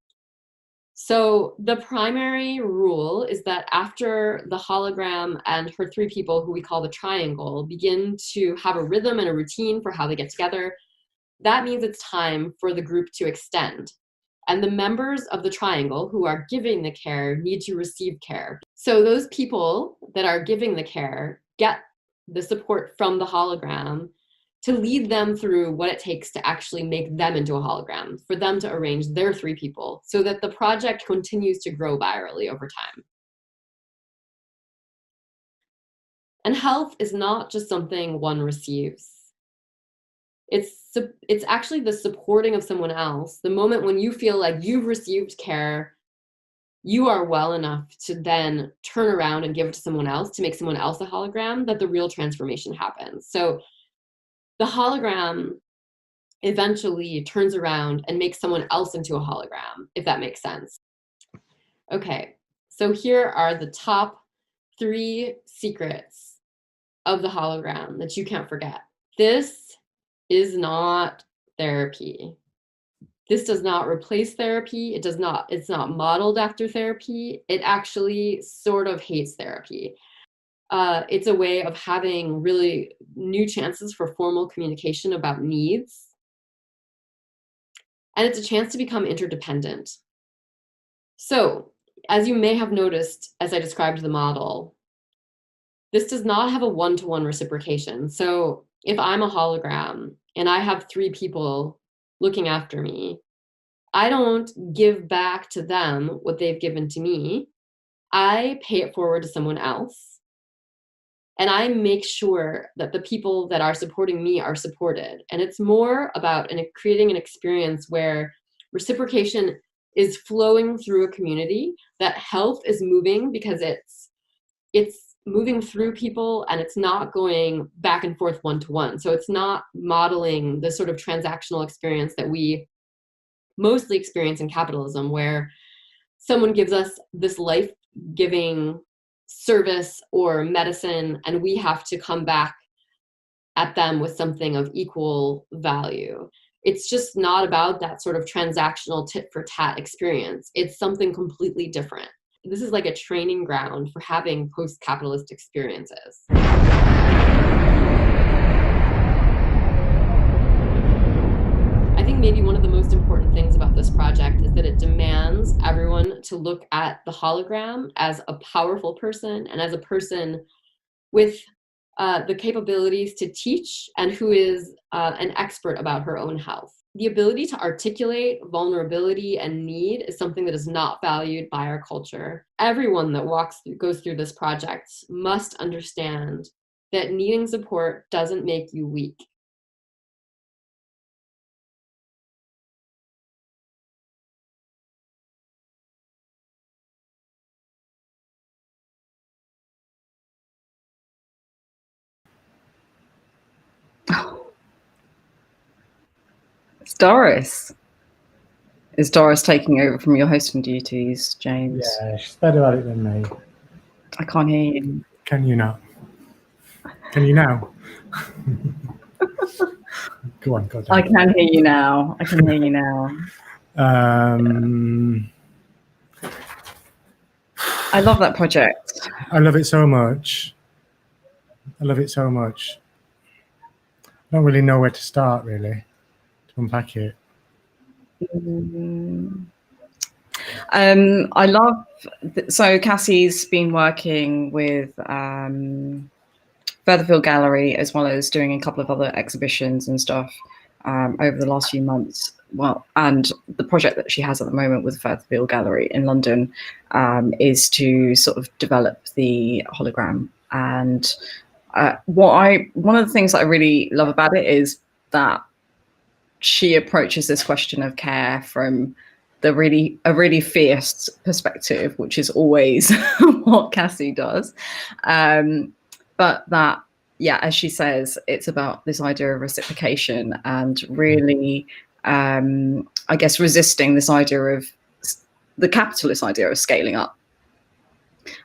G: So the primary rule is that after the hologram and her 3 people, who we call the triangle, begin to have a rhythm and a routine for how they get together, that means it's time for the group to extend. And the members of the triangle who are giving the care need to receive care. So those people that are giving the care get the support from the hologram to lead them through what it takes to actually make them into a hologram, for them to arrange their 3 people so that the project continues to grow virally over time. And health is not just something one receives. It's actually the supporting of someone else. The moment when you feel like you've received care, you are well enough to then turn around and give it to someone else, to make someone else a hologram, that the real transformation happens. So the hologram eventually turns around and makes someone else into a hologram, if that makes sense. Okay, so here are the top 3 secrets of the hologram that you can't forget. This is not therapy. This does not replace therapy. It's not modeled after therapy. It actually sort of hates therapy. It's a way of having really new chances for formal communication about needs. And it's a chance to become interdependent. So, as you may have noticed as I described the model, this does not have a one-to-one reciprocation. So if I'm a hologram and I have 3 people looking after me, I don't give back to them what they've given to me. I pay it forward to someone else. And I make sure that the people that are supporting me are supported. And it's more about creating an experience where reciprocation is flowing through a community, that health is moving because it's moving through people and it's not going back and forth one-to-one. So it's not modeling the sort of transactional experience that we mostly experience in capitalism, where someone gives us this life-giving service or medicine and we have to come back at them with something of equal value. It's just not about that sort of transactional tit-for-tat experience. It's something completely different. This is like a training ground for having post-capitalist experiences. I think maybe one of the most important things about this project is that it demands everyone to look at the hologram as a powerful person and as a person with the capabilities to teach and who is an expert about her own health. The ability to articulate vulnerability and need is something that is not valued by our culture. Everyone that goes through this project must understand that needing support doesn't make you weak.
B: It's Doris. Is Doris taking over from your hosting duties, James?
A: Yeah, she's better at it than me.
B: I can't hear you.
A: Can you not? Can you now? Go on, go on.
B: I can hear you now. I can hear you now. I love that project.
A: I love it so much. I love it so much. I don't really know where to start, really, to unpack it.
B: I love, so Cassie's been working with Furtherfield Gallery, as well as doing a couple of other exhibitions and stuff over the last few months. Well, and the project that she has at the moment with Furtherfield Gallery in London is to sort of develop the hologram. And one of the things that I really love about it is that she approaches this question of care from a really fierce perspective, which is always what Cassie does. But that, yeah, as she says, it's about this idea of reciprocation and really, I guess, resisting this idea of the capitalist idea of scaling up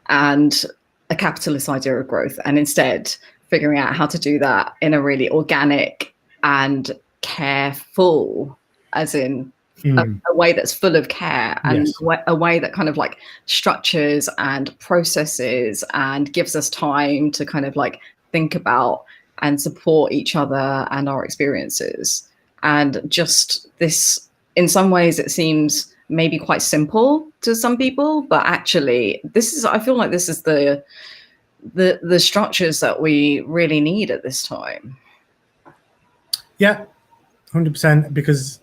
B: and a capitalist idea of growth, and instead figuring out how to do that in a really organic and careful, as in a way that's full of care, and yes, a way that kind of like structures and processes and gives us time to kind of like think about and support each other and our experiences. And just this, in some ways it seems maybe quite simple to some people, but actually I feel like this is the structures that we really need at this time.
A: Yeah, 100%, because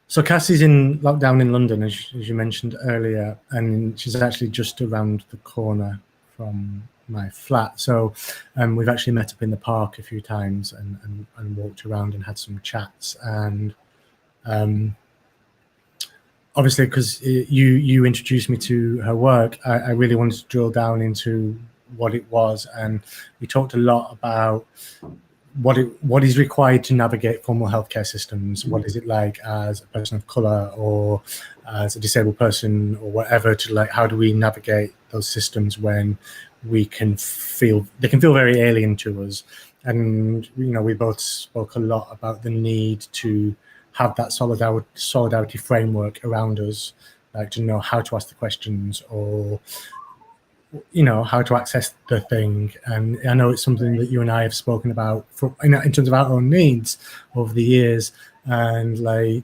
A: so Cassie's in lockdown in London, as you mentioned earlier, and she's actually just around the corner from my flat. So we've actually met up in the park a few times and walked around and had some chats. And obviously, because you introduced me to her work, I really wanted to drill down into what it was. And we talked a lot about what is required to navigate formal healthcare systems. What is it like as a person of color or as a disabled person or whatever, to like, how do we navigate those systems when they can feel very alien to us? And we both spoke a lot about the need to have that solidarity framework around us, like to know how to ask the questions, or how to access the thing. And I know it's something that you and I have spoken about in terms of our own needs over the years, and like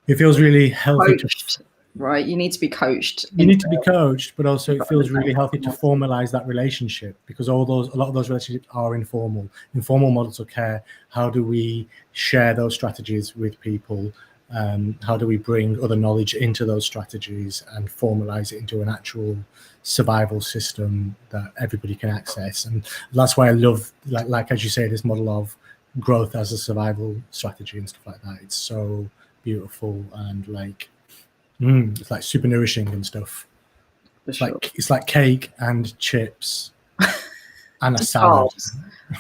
A: it feels really healthy
B: right? You need to be coached.
A: You need to be coached, but also it feels really healthy to formalize that relationship, because a lot of those relationships are informal models of care. How do we share those strategies with people How do we bring other knowledge into those strategies and formalize it into an actual survival system that everybody can access? And that's why I love, like as you say, this model of growth as a survival strategy and stuff like that. It's so beautiful and it's like super nourishing and stuff. It's like cake and chips and a salad.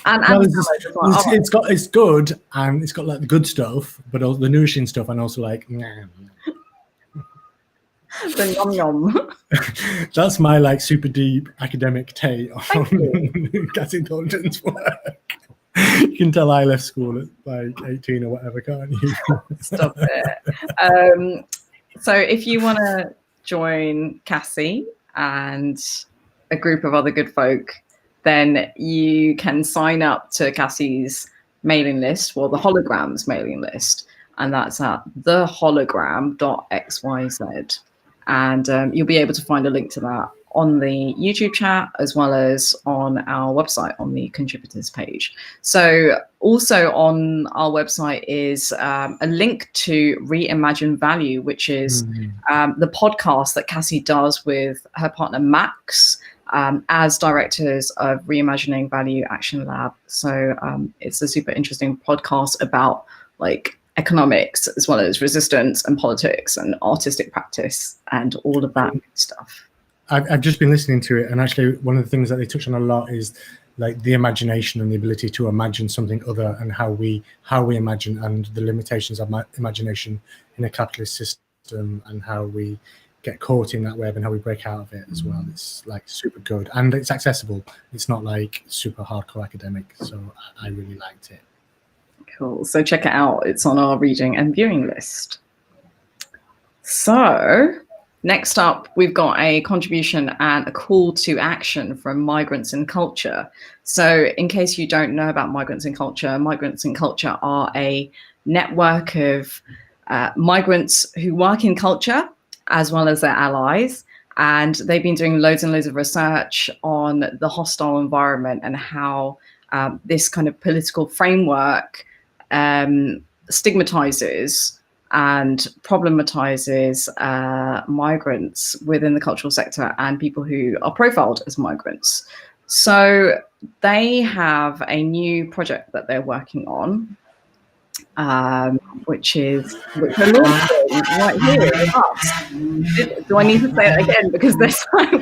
A: It's good, and it's got like the good stuff, but also the nourishing stuff, and also like
B: the yum yum.
A: That's my like super deep academic take on Cassie Thornton's work. You can tell I left school at like 18 or whatever, can't you?
B: Stop it. So if you want to join Cassie and a group of other good folk, then you can sign up to Cassie's mailing list, well, the Holograms mailing list, and that's at thehologram.xyz. And you'll be able to find a link to that on the YouTube chat as well as on our website on the contributors page. So also on our website is a link to Reimagine Value, which is the podcast that Cassie does with her partner Max as directors of Reimagining Value Action Lab. So it's a super interesting podcast about like economics as well as resistance and politics and artistic practice and all of that stuff.
A: I've just been listening to it, and actually one of the things that they touch on a lot is like the imagination and the ability to imagine something other, and how we imagine, and the limitations of imagination in a capitalist system, and how we get caught in that web and how we break out of it as well. It's like super good, and it's accessible. It's not like super hardcore academic, so I really liked it.
B: Cool. So check it out. It's on our reading and viewing list. So next up, we've got a contribution and a call to action from Migrants in Culture. So in case you don't know about Migrants in Culture are a network of migrants who work in culture as well as their allies. And they've been doing loads and loads of research on the hostile environment and how this kind of political framework stigmatizes and problematizes migrants within the cultural sector and people who are profiled as migrants. So they have a new project that they're working on, which they're launching right here with us. Do I need to say it again? Because there's like,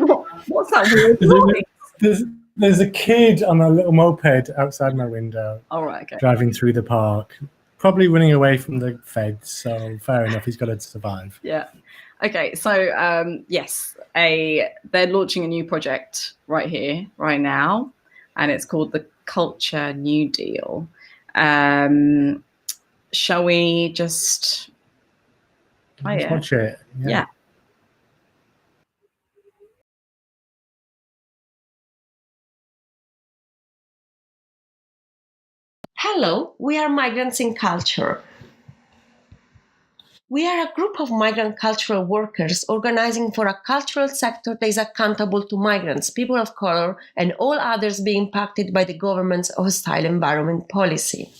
B: what's that weird noise?
A: There's a kid on a little moped outside my window.
B: All right, okay.
A: Driving through the park. Probably running away from the feds, so fair enough, he's got to survive.
B: Yeah. Okay, so yes, they're launching a new project right here, right now, and it's called the Culture New Deal. Shall we just...
A: Let's watch it.
B: Yeah.
H: Hello, we are Migrants in Culture. We are a group of migrant cultural workers organizing for a cultural sector that is accountable to migrants, people of color, and all others being impacted by the government's hostile environment policy.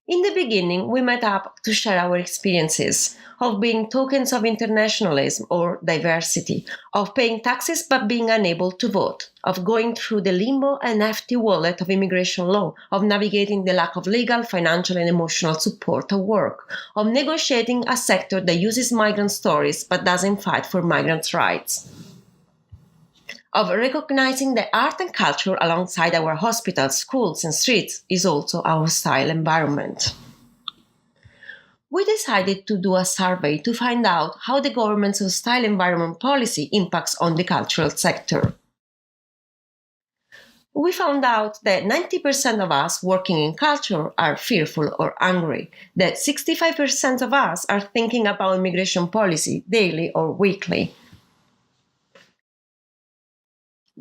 H: In the beginning, we met up to share our experiences of being tokens of internationalism or diversity, of paying taxes but being unable to vote, of going through the limbo and hefty wallet of immigration law, of navigating the lack of legal, financial, and emotional support at work, of negotiating a sector that uses migrant stories but doesn't fight for migrants' rights, of recognizing that art and culture alongside our hospitals, schools, and streets is also a hostile environment. We decided to do a survey to find out how the government's hostile environment policy impacts on the cultural sector. We found out that 90% of us working in culture are fearful or angry, that 65% of us are thinking about immigration policy daily or weekly,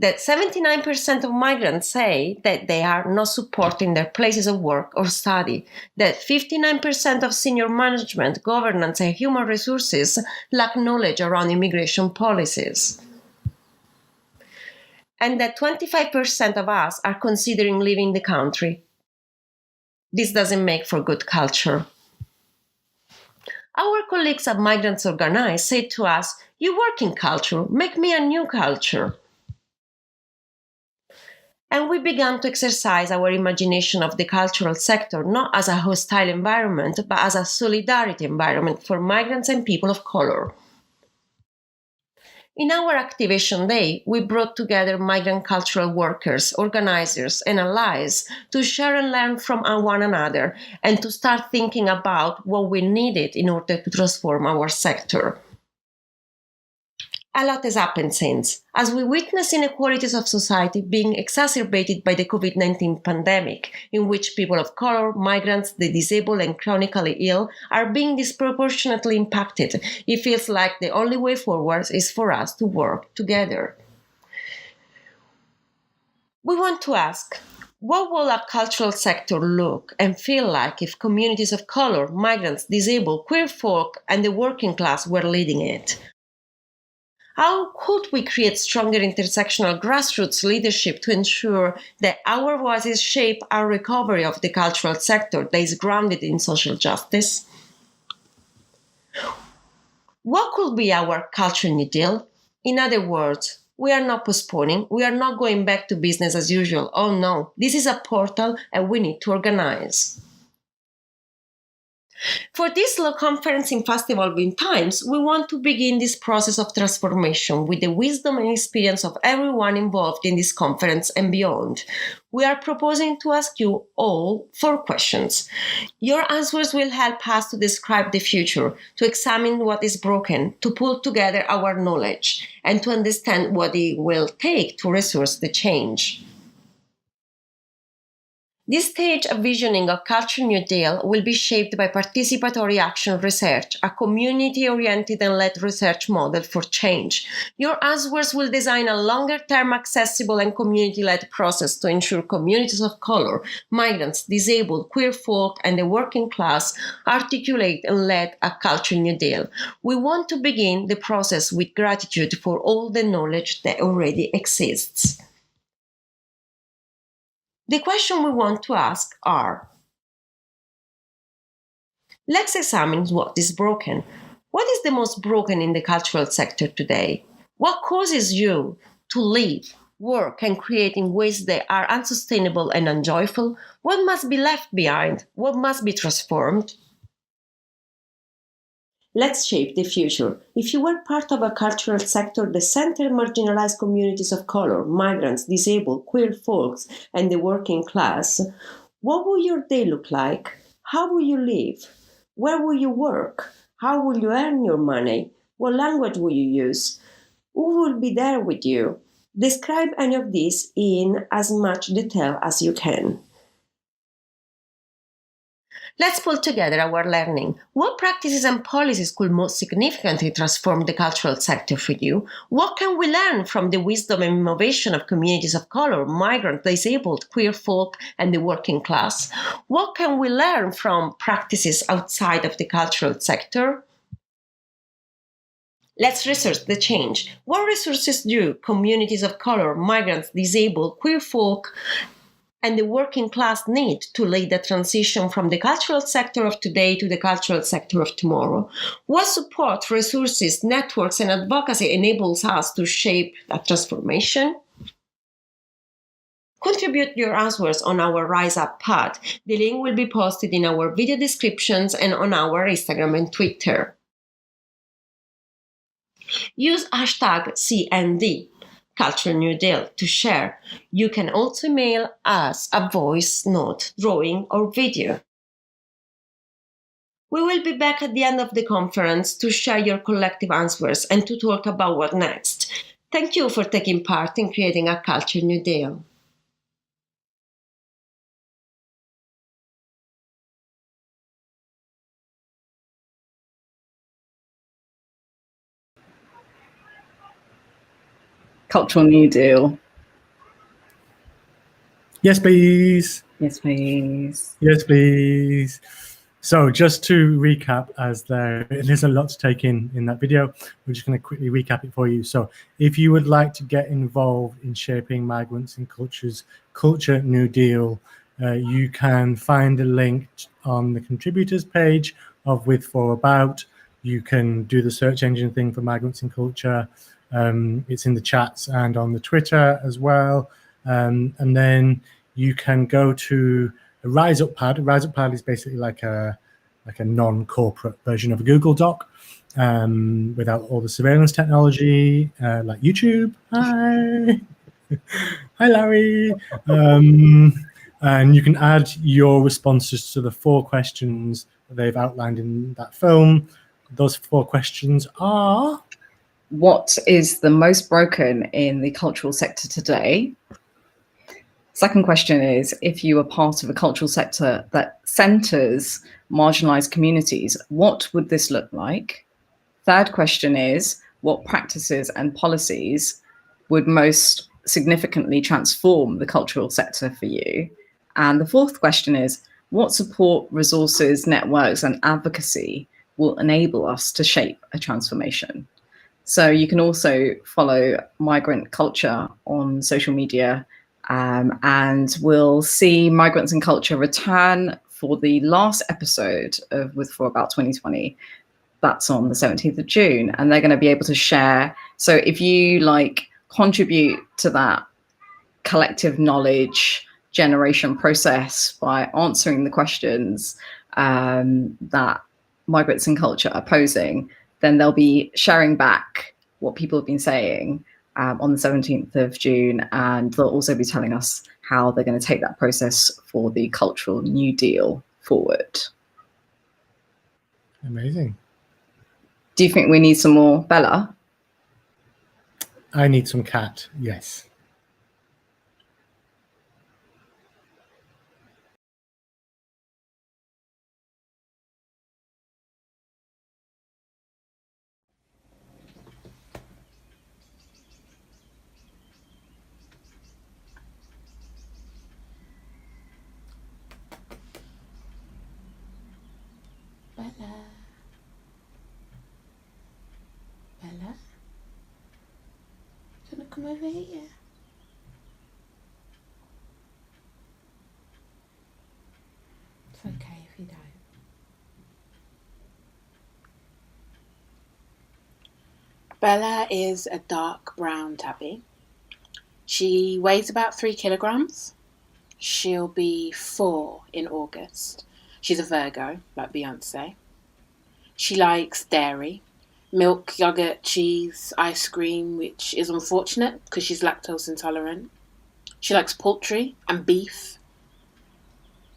H: that 79% of migrants say that they are not supporting their places of work or study, that 59% of senior management, governance, and human resources lack knowledge around immigration policies, and that 25% of us are considering leaving the country. This doesn't make for good culture. Our colleagues at Migrants Organize said to us, "You work in culture, make me a new culture." And we began to exercise our imagination of the cultural sector not as a hostile environment, but as a solidarity environment for migrants and people of color. In our Activation Day, we brought together migrant cultural workers, organizers, and allies to share and learn from one another and to start thinking about what we needed in order to transform our sector. A lot has happened since, as we witness inequalities of society being exacerbated by the COVID-19 pandemic, in which people of color, migrants, the disabled, and chronically ill are being disproportionately impacted. It feels like the only way forward is for us to work together. We want to ask, what will a cultural sector look and feel like if communities of color, migrants, disabled, queer folk, and the working class were leading it? How could we create stronger intersectional grassroots leadership to ensure that our voices shape our recovery of the cultural sector that is grounded in social justice? What could be our culture new deal? In other words, we are not postponing, we are not going back to business as usual. Oh no, this is a portal and we need to organize. For this slow conference in fast evolving times, we want to begin this process of transformation with the wisdom and experience of everyone involved in this conference and beyond. We are proposing to ask you all 4 questions. Your answers will help us to describe the future, to examine what is broken, to pull together our knowledge, and to understand what it will take to resource the change. This stage of visioning of Culture New Deal will be shaped by participatory action research, a community-oriented and led research model for change. Your answers will design a longer-term, accessible and community-led process to ensure communities of color, migrants, disabled, queer folk, and the working class articulate and lead a Culture New Deal. We want to begin the process with gratitude for all the knowledge that already exists. The question we want to ask are, let's examine what is broken. What is the most broken in the cultural sector today? What causes you to live, work, and create in ways that are unsustainable and unjoyful? What must be left behind? What must be transformed? Let's shape the future. If you were part of a cultural sector that centered marginalized communities of color, migrants, disabled, queer folks, and the working class, what will your day look like? How will you live? Where will you work? How will you earn your money? What language will you use? Who will be there with you? Describe any of this in as much detail as you can. Let's pull together our learning. What practices and policies could most significantly transform the cultural sector for you? What can we learn from the wisdom and innovation of communities of color, migrant, disabled, queer folk, and the working class? What can we learn from practices outside of the cultural sector? Let's research the change. What resources do communities of color, migrants, disabled, queer folk, and the working class need to lead the transition from the cultural sector of today to the cultural sector of tomorrow? What support, resources, networks, and advocacy enables us to shape that transformation? Contribute your answers on our Rise Up pod. The link will be posted in our video descriptions and on our Instagram and Twitter. Use hashtag CND. Culture New Deal to share. You can also mail us a voice note, drawing, or video. We will be back at the end of the conference to share your collective answers and to talk about what next. Thank you for taking part in creating a Culture New Deal.
B: Cultural New Deal.
A: Yes, please.
B: Yes, please.
A: Yes, please. So just to recap, as there's a lot to take in that video, we're just going to quickly recap it for you. So if you would like to get involved in shaping migrants and cultures, Culture New Deal, you can find a link on the contributors page of With For About. You can do the search engine thing for Migrants in Culture. It's in the chats and on the Twitter as well. And then you can go to a Rise Up Pad. A Rise Up Pad is basically like a non-corporate version of a Google Doc, without all the surveillance technology, like YouTube. Hi. Hi, Larry. And you can add your responses to the 4 questions that they've outlined in that film. Those 4 questions are:
B: what is the most broken in the cultural sector today? Second question is, if you are part of a cultural sector that centers marginalized communities, what would this look like? Third question is, what practices and policies would most significantly transform the cultural sector for you? And the fourth question is, what support, resources, networks, and advocacy will enable us to shape a transformation? So you can also follow Migrant Culture on social media, and we'll see Migrants in Culture return for the last episode of With For About 2020. That's on the 17th of June, and they're going to be able to share. So if you contribute to that collective knowledge generation process by answering the questions that Migrants in Culture are posing, then they'll be sharing back what people have been saying on the 17th of June, and they'll also be telling us how they're going to take that process for the Cultural New Deal forward.
A: Amazing.
B: Do you think we need some more Bella?
A: I need some cat, yes.
F: Bella. Bella? Do you want to come over here? It's okay if you don't. Bella is a dark brown tabby. She weighs about 3 kilograms. She'll be 4 in August. She's a Virgo, like Beyonce. She likes dairy, milk, yogurt, cheese, ice cream, which is unfortunate because she's lactose intolerant. She likes poultry and beef.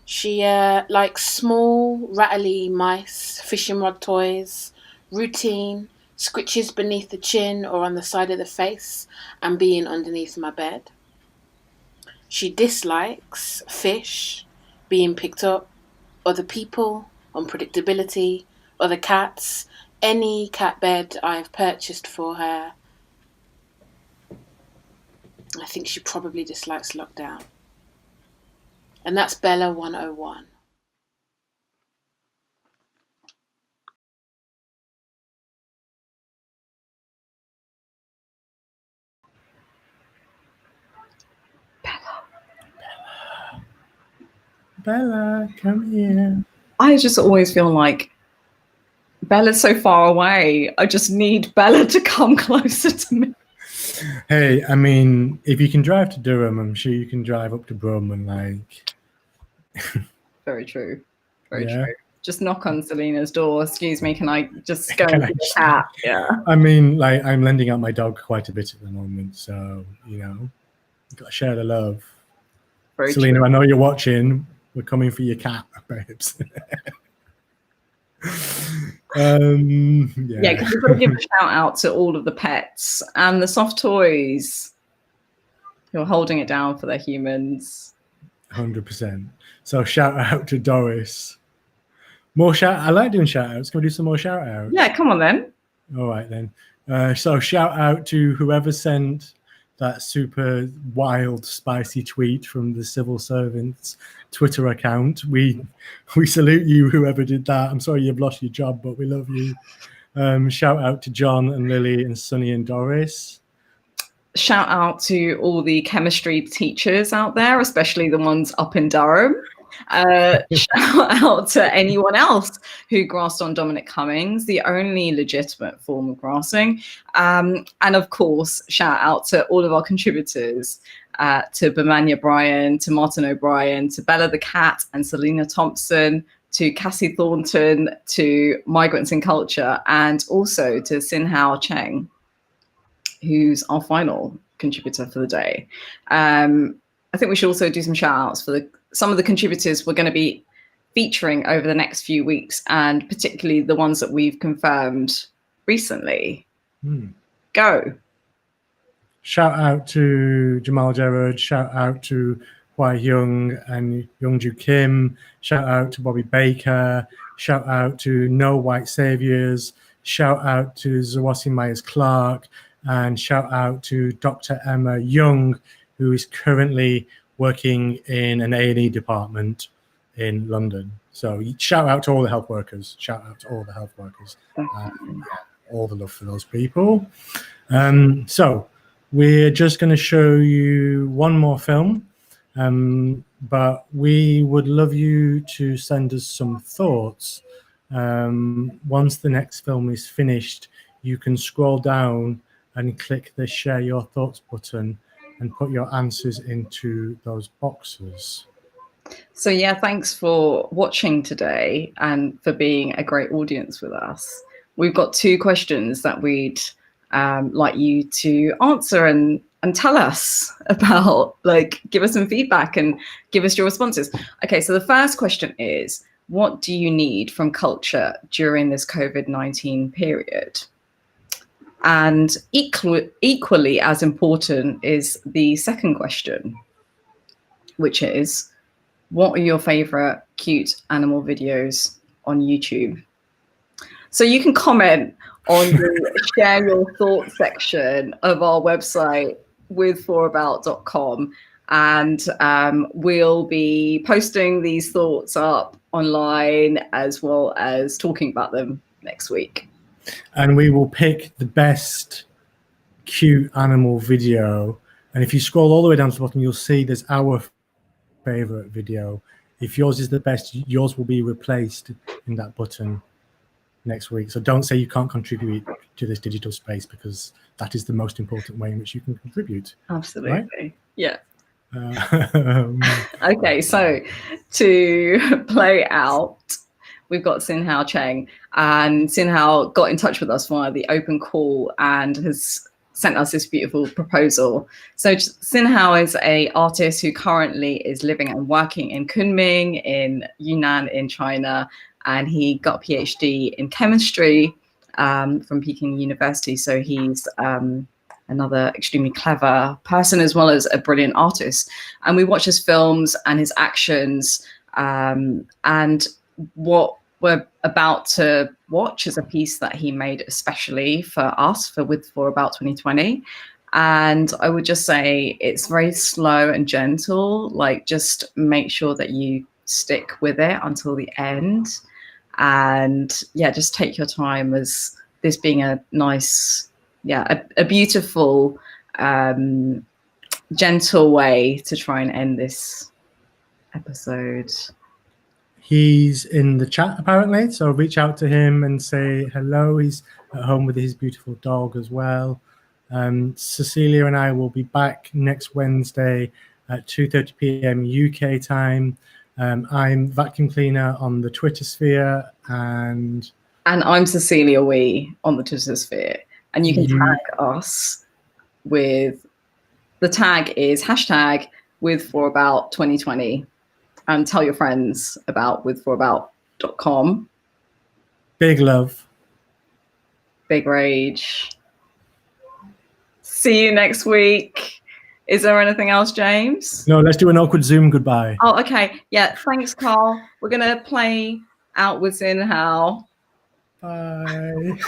F: She likes small, rattly mice, fishing rod toys, routine, scritches beneath the chin or on the side of the face, and being underneath my bed. She dislikes fish, being picked up, other people, unpredictability, other cats, any cat bed I've purchased for her. I think she probably dislikes lockdown. And that's Bella 101.
A: Bella, come here.
B: I just always feel like Bella's so far away. I just need Bella to come closer to me.
A: Hey, I mean, if you can drive to Durham, I'm sure you can drive up to Brum and
B: Very true. Very
A: Yeah.
B: true. Just knock on Selena's door. Excuse me, can I just go and get the cat? Yeah.
A: I mean, I'm lending out my dog quite a bit at the moment, so you've got to share the love.
B: Very
A: Selena,
B: true.
A: I know you're watching. We're coming for your cat, babes.
B: Yeah, because we've got to give a shout out to all of the pets and the soft toys who are holding it down for their humans.
A: 100%. So shout out to Doris. More I like doing shout outs. Can we do some more shout outs?
B: Yeah, come on then.
A: All right then. So shout out to whoever sent that super wild, spicy tweet from the civil servant's Twitter account. We salute you, whoever did that. I'm sorry you've lost your job, but we love you. Shout out to John and Lily and Sunny and Doris.
B: shout out to all the chemistry teachers out there, especially the ones up in Durham. Shout out to anyone else who grassed on Dominic Cummings, the only legitimate form of grassing. And of course, shout out to all of our contributors, to Bemania Bryan, to Martin O'Brien, to Bella the Cat and Selena Thompson, to Cassie Thornton, to Migrants in Culture, and also to Sinhao Cheng, who's our final contributor for the day. I think we should also do some shout outs for some of the contributors we're going to be featuring over the next few weeks, and particularly the ones that we've confirmed recently. Go.
A: Shout out to Jamal Gerard, shout out to Hwai Young and Youngju Kim, shout out to Bobby Baker, shout out to No White Saviors, shout out to Zawasi Myers Clark, and shout out to Dr. Emma Young, who is currently working in an A&E department in London. So shout out to all the health workers. Shout out to all the health workers. All the love for those people. So we're just going to show you one more film, but we would love you to send us some thoughts. Once the next film is finished, you can scroll down and click the share your thoughts button and put your answers into those boxes.
B: So yeah, thanks for watching today and for being a great audience with us. We've got 2 questions that we'd like you to answer and tell us about, like, give us some feedback and give us your responses. Okay, so the first question is, what do you need from culture during this COVID-19 period? And equally as important is the second question, which is, what are your favorite cute animal videos on YouTube? So you can comment on the share your thoughts section of our website with4about.com, and we'll be posting these thoughts up online as well as talking about them next week.
A: And we will pick the best cute animal video. And if you scroll all the way down to the bottom, you'll see there's our favorite video. If yours is the best, yours will be replaced in that button next week. So don't say you can't contribute to this digital space, because that is the most important way in which you can contribute.
B: Absolutely.
A: Right?
B: Yeah. Okay, so to play out, we've got Sinhao Cheng, and Sinhao got in touch with us via the open call and has sent us this beautiful proposal. So Sinhao is an artist who currently is living and working in Kunming in Yunnan in China, and he got a PhD in chemistry from Peking University. So he's another extremely clever person as well as a brilliant artist. And we watch his films and his actions, and what we're about to watch is a piece that he made especially for us for With4About 2020. And I would just say it's very slow and gentle. Like, just make sure that you stick with it until the end. And yeah, just take your time, as this being a nice, a beautiful, gentle way to try and end this episode.
A: He's in the chat apparently, so reach out to him and say hello. He's at home with his beautiful dog as well. Cecilia and I will be back next Wednesday at 2:30 p.m. UK time. I'm Vacuum Cleaner on the Twitter sphere, and
B: I'm Cecilia Wee on the Twitter sphere. And you can tag us with, the tag is hashtag With4About 2020. And tell your friends about with4about.com.
A: big love.
B: Big rage. See you next week. Is there anything else, James?
A: No, let's do an awkward Zoom goodbye.
B: Oh, okay. Yeah, thanks, Carl. We're going to play out with Sinhao.
A: Bye.